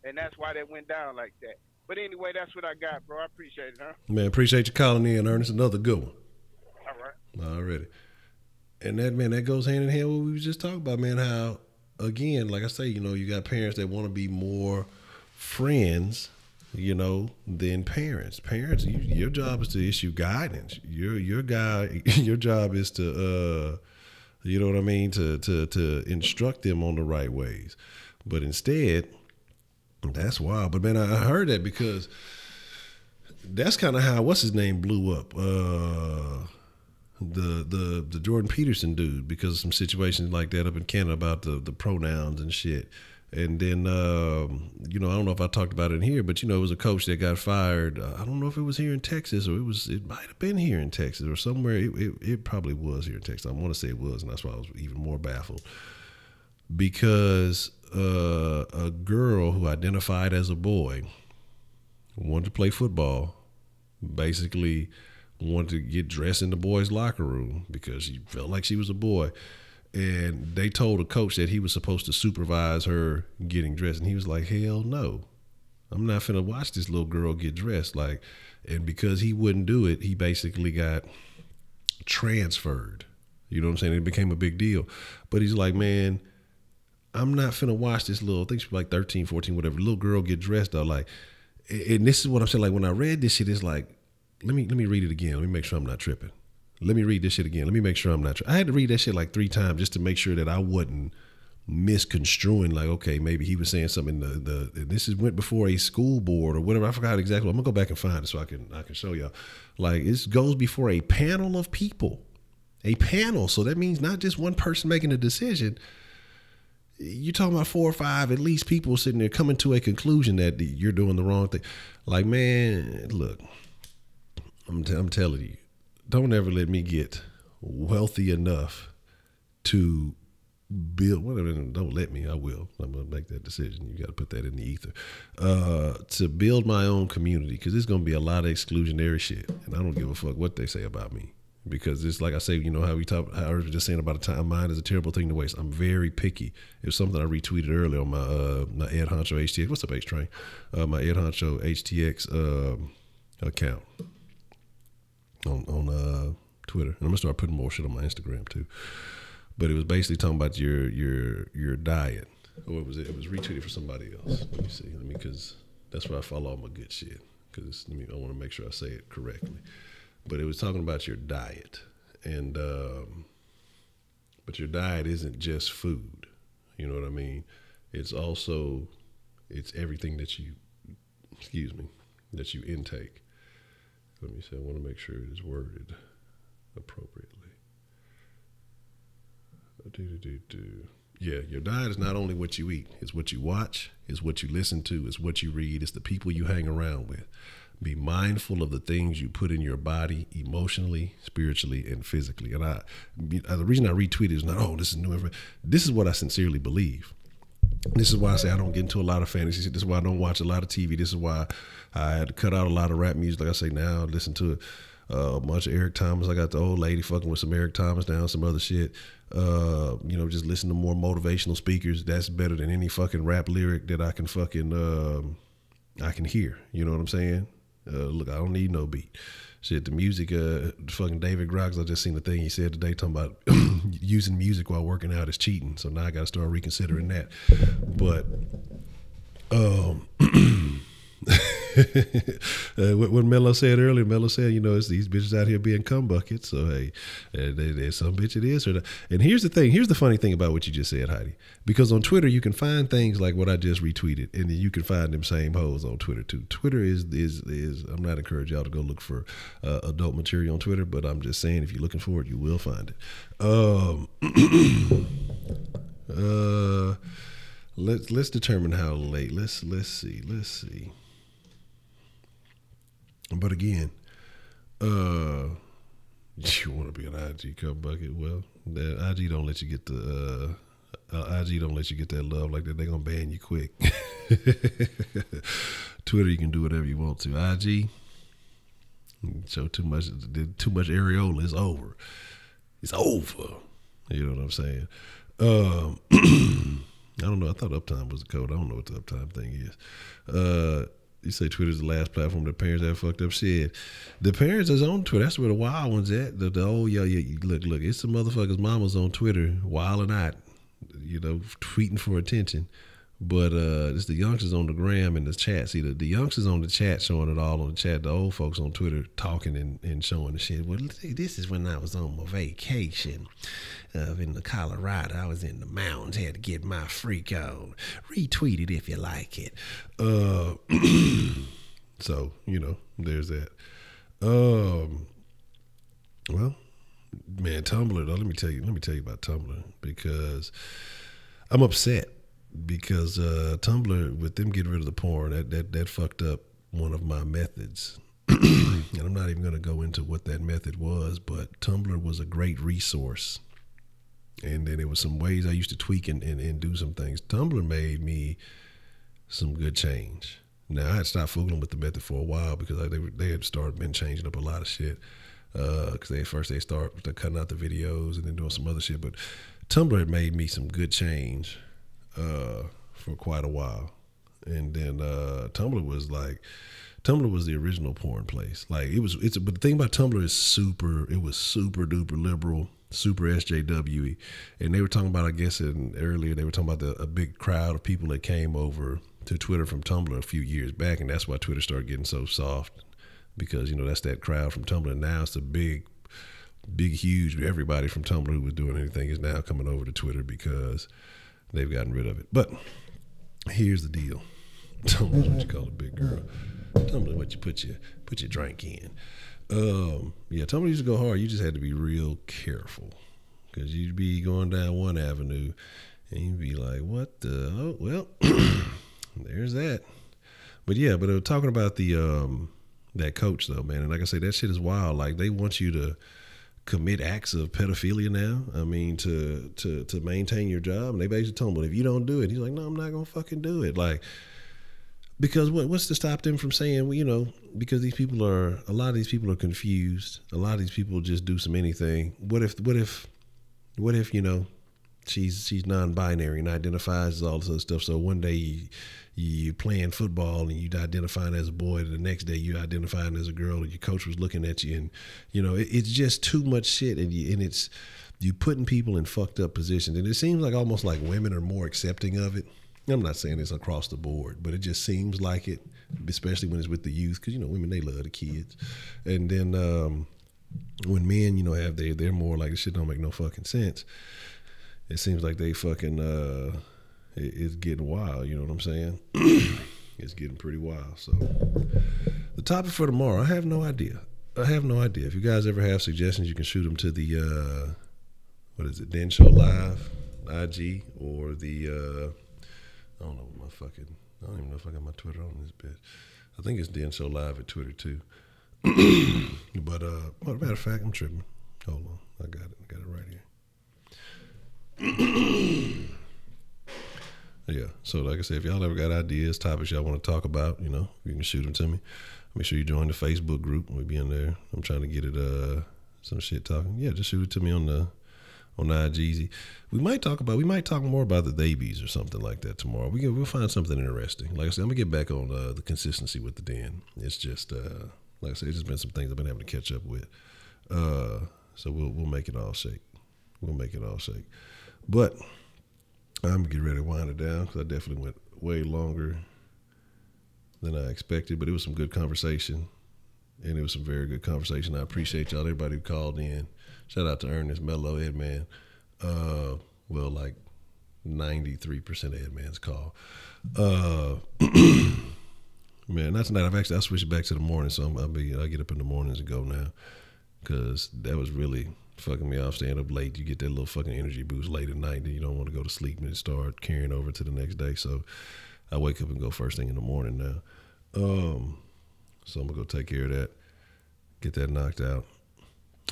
[SPEAKER 3] And that's why that went down like that. But anyway, that's what I got, bro. I appreciate it, huh? Man,
[SPEAKER 1] appreciate you calling in, Ernest. Another good one.
[SPEAKER 3] All right.
[SPEAKER 1] Already. And that, man, that goes hand in hand with what we was just talking about, man, how, again, like I say, you know, you got parents that want to be more friends, you know, than parents. Parents, your job is to issue guidance. Your job is to, you know what I mean, to instruct them on the right ways. But instead, that's wild. But man, I heard that because that's kind of how what's his name blew up. The Jordan Peterson dude, because of some situations like that up in Canada about the pronouns and shit. And then, you know, I don't know if I talked about it in here, but, you know, it was a coach that got fired. I don't know if it was here in Texas or it might have been here in Texas or somewhere. It probably was here in Texas. I want to say it was, and that's why I was even more baffled. Because a girl who identified as a boy wanted to play football, basically wanted to get dressed in the boys' locker room because she felt like she was a boy. And they told a coach that he was supposed to supervise her getting dressed. And he was like, hell no. I'm not finna watch this little girl get dressed. Like, and because he wouldn't do it, he basically got transferred. You know what I'm saying? It became a big deal. But he's like, man, I'm not finna watch this little, I think she was like 13, 14, whatever, little girl get dressed though. Like, and this is what I'm saying. Like, when I read this shit, it's like, let me read it again. Let me make sure I'm not tripping. Let me read this shit again. Let me make sure I'm not. I had to read that shit like 3 times just to make sure that I wasn't misconstruing. Like, okay, maybe he was saying something. This went before a school board or whatever. I forgot exactly. I'm gonna go back and find it so I can show y'all. Like, this goes before a panel of people. A panel. So that means not just one person making a decision. You're talking about 4 or 5 at least people sitting there coming to a conclusion that you're doing the wrong thing. Like, man, look, I'm telling you. Don't ever let me get wealthy enough to build, whatever, don't let me, I will. I'm going to make that decision. You got to put that in the ether. To build my own community, because there's going to be a lot of exclusionary shit. And I don't give a fuck what they say about me. Because it's like I say, you know, how I was just saying about the time, mind is a terrible thing to waste. I'm very picky. It was something I retweeted earlier on my Ed Honcho HTX. What's up, H-Train? My Ed Honcho HTX account. On Twitter, and I'm gonna start putting more shit on my Instagram too. But it was basically talking about your diet. Or it was retweeted for somebody else. Let me see. Because that's where I follow all my good shit. Because I want to make sure I say it correctly. But it was talking about your diet, and but your diet isn't just food. You know what I mean? It's everything that you, that you intake. Let me see. I want to make sure it is worded appropriately. Yeah, your diet is not only what you eat, it's what you watch, it's what you listen to, it's what you read, it's the people you hang around with. Be mindful of the things you put in your body emotionally, spiritually, and physically. And the reason I retweeted is not, this is new information. This is what I sincerely believe. This is why I say I don't get into a lot of fantasy shit. This is why I don't watch a lot of TV. This is why I had to cut out a lot of rap music. Like I say now, I listen to a bunch of Eric Thomas. I got the old lady fucking with some Eric Thomas now, some other shit. Just listen to more motivational speakers. That's better than any fucking rap lyric that I can fucking I can hear. You know what I'm saying? Look, I don't need no beat. Shit, the music, fucking David Groggs, I just seen the thing he said today talking about using music while working out is cheating. So now I got to start reconsidering that. But what Mello said earlier, Mello said, it's these bitches out here being cum buckets. So, hey, there's some bitch it is. And here's the thing. Here's the funny thing about what you just said, Heidi. Because on Twitter, you can find things like what I just retweeted, and then you can find them same hoes on Twitter, too. Twitter is I'm not encouraging y'all to go look for adult material on Twitter, but I'm just saying if you're looking for it, you will find it. Let's determine how late. Let's see. But again, you want to be an IG cum bucket? Well, that IG don't let you get IG don't let you get that love like that. They're gonna ban you quick. Twitter, you can do whatever you want to. IG, show too much areola, it's over. It's over. You know what I'm saying? I don't know. I thought uptime was the code. I don't know what the uptime thing is. You say Twitter's the last platform that parents have fucked up shit. The parents is on Twitter. That's where the wild ones at. Look, it's the motherfuckers' mamas on Twitter, wilding out, tweeting for attention. But it's the youngsters on the gram and the chat. See, the youngsters on the chat showing it all on the chat. The old folks on Twitter talking and showing the shit. Well, this is when I was on my vacation in the Colorado. I was in the mountains. Had to get my freak on. Retweet it if you like it. So, there's that. Well, man, Tumblr, though, let me tell you about Tumblr, because I'm upset. Because Tumblr, with them getting rid of the porn, that fucked up one of my methods. And I'm not even going to go into what that method was, but Tumblr was a great resource. And then there was some ways I used to tweak and do some things. Tumblr made me some good change. Now, I had stopped fooling with the method for a while because they had been changing up a lot of shit. Because they started cutting out the videos and then doing some other shit. But Tumblr had made me some good change for quite a while. And then Tumblr was the original porn place. But the thing about Tumblr is it was super duper liberal, super SJW-y. And they were talking about, I guess earlier, they were talking about a big crowd of people that came over to Twitter from Tumblr a few years back, and that's why Twitter started getting so soft, because that's that crowd from Tumblr. Now it's a big, huge, everybody from Tumblr who was doing anything is now coming over to Twitter because they've gotten rid of it. But here's the deal. Tumblr's what you call a big girl. Tumblr what you put your drink in. Tumblr used to go hard. You just had to be real careful, because you'd be going down one avenue and you'd be like, what the, oh, well, there's that. But talking about the that coach though, man, and like I say, that shit is wild. Like, they want you to commit acts of pedophilia now. I mean, to maintain your job. And they basically told him, if you don't do it, he's like, no, I'm not gonna fucking do it. Like, because what's to stop them from saying, well, because a lot of these people are confused. A lot of these people just do some anything. What if she's non-binary and identifies as all this other stuff. So one day you playing football and you identifying as a boy, and the next day you identifying as a girl, and your coach was looking at you, and it's just too much shit, and it's you putting people in fucked up positions, and it seems like almost like women are more accepting of it. I'm not saying it's across the board, but it just seems like it, especially when it's with the youth, because women, they love the kids, and then when men have they're more like, this shit don't make no fucking sense. It seems like they fucking it's getting wild. You know what I'm saying? It's getting pretty wild. So the topic for tomorrow, I have no idea. If you guys ever have suggestions, you can shoot them to the what is it, Den Show Live IG, or the I don't even know if I got my Twitter on this bit. I think it's Den Show Live at Twitter too. But matter of fact, I'm tripping. Hold on, I got it right here. Yeah, so like I said, if y'all ever got ideas, topics y'all want to talk about, you can shoot them to me. Make sure you join the Facebook group. We'll be in there. I'm trying to get it some shit talking. Yeah, just shoot it to me on the IG. We might talk more about the babies or something like that tomorrow. We'll find something interesting. Like I said, I'm gonna get back on the consistency with the den. It's just like I said, it's just been some things I've been having to catch up with. So we'll make it all shake. But I'm gonna get ready to wind it down, because I definitely went way longer than I expected. But it was some good conversation, and it was some very good conversation. I appreciate y'all, everybody who called in. Shout out to Ernest, Mello, Edman. Well, like 93% of Edman's call. Man, not tonight. I switched back to the morning, so I get up in the mornings and go now, because that was really fucking me off, staying up late. You get that little fucking energy boost late at night, and you don't want to go to sleep and start carrying over to the next day. So I wake up and go first thing in the morning now. So I'm gonna go take care of that, get that knocked out,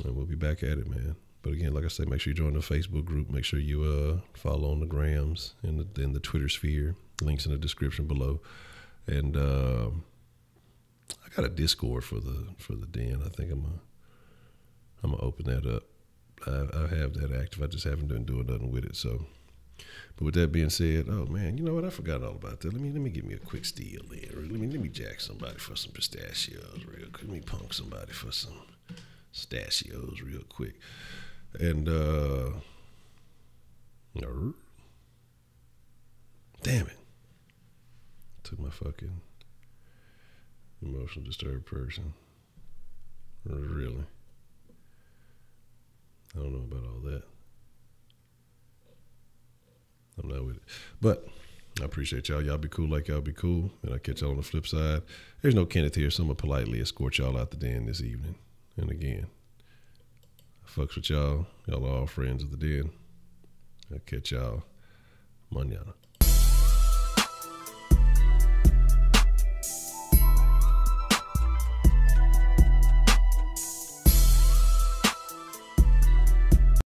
[SPEAKER 1] and we'll be back at it, man. But again, like I said, make sure you join the Facebook group. Make sure you follow on the grams and the Twitter sphere. Links in the description below. And I got a Discord for the den. I think I'm gonna open that up. I have that active. I just haven't been doing nothing with it. So, but with that being said, oh man, you know what? I forgot all about that. Let me give me a quick steal in. Let me jack somebody for some pistachios real quick. Let me punk somebody for some pistachios real quick. And damn it, took my fucking emotional disturbed person. Really. I don't know about all that. I'm not with it. But I appreciate y'all. Y'all be cool like y'all be cool. And I'll catch y'all on the flip side. There's no Kenneth here, so I'm going to politely escort y'all out the den this evening. And again, I fucks with y'all. Y'all are all friends of the den. I'll catch y'all mañana.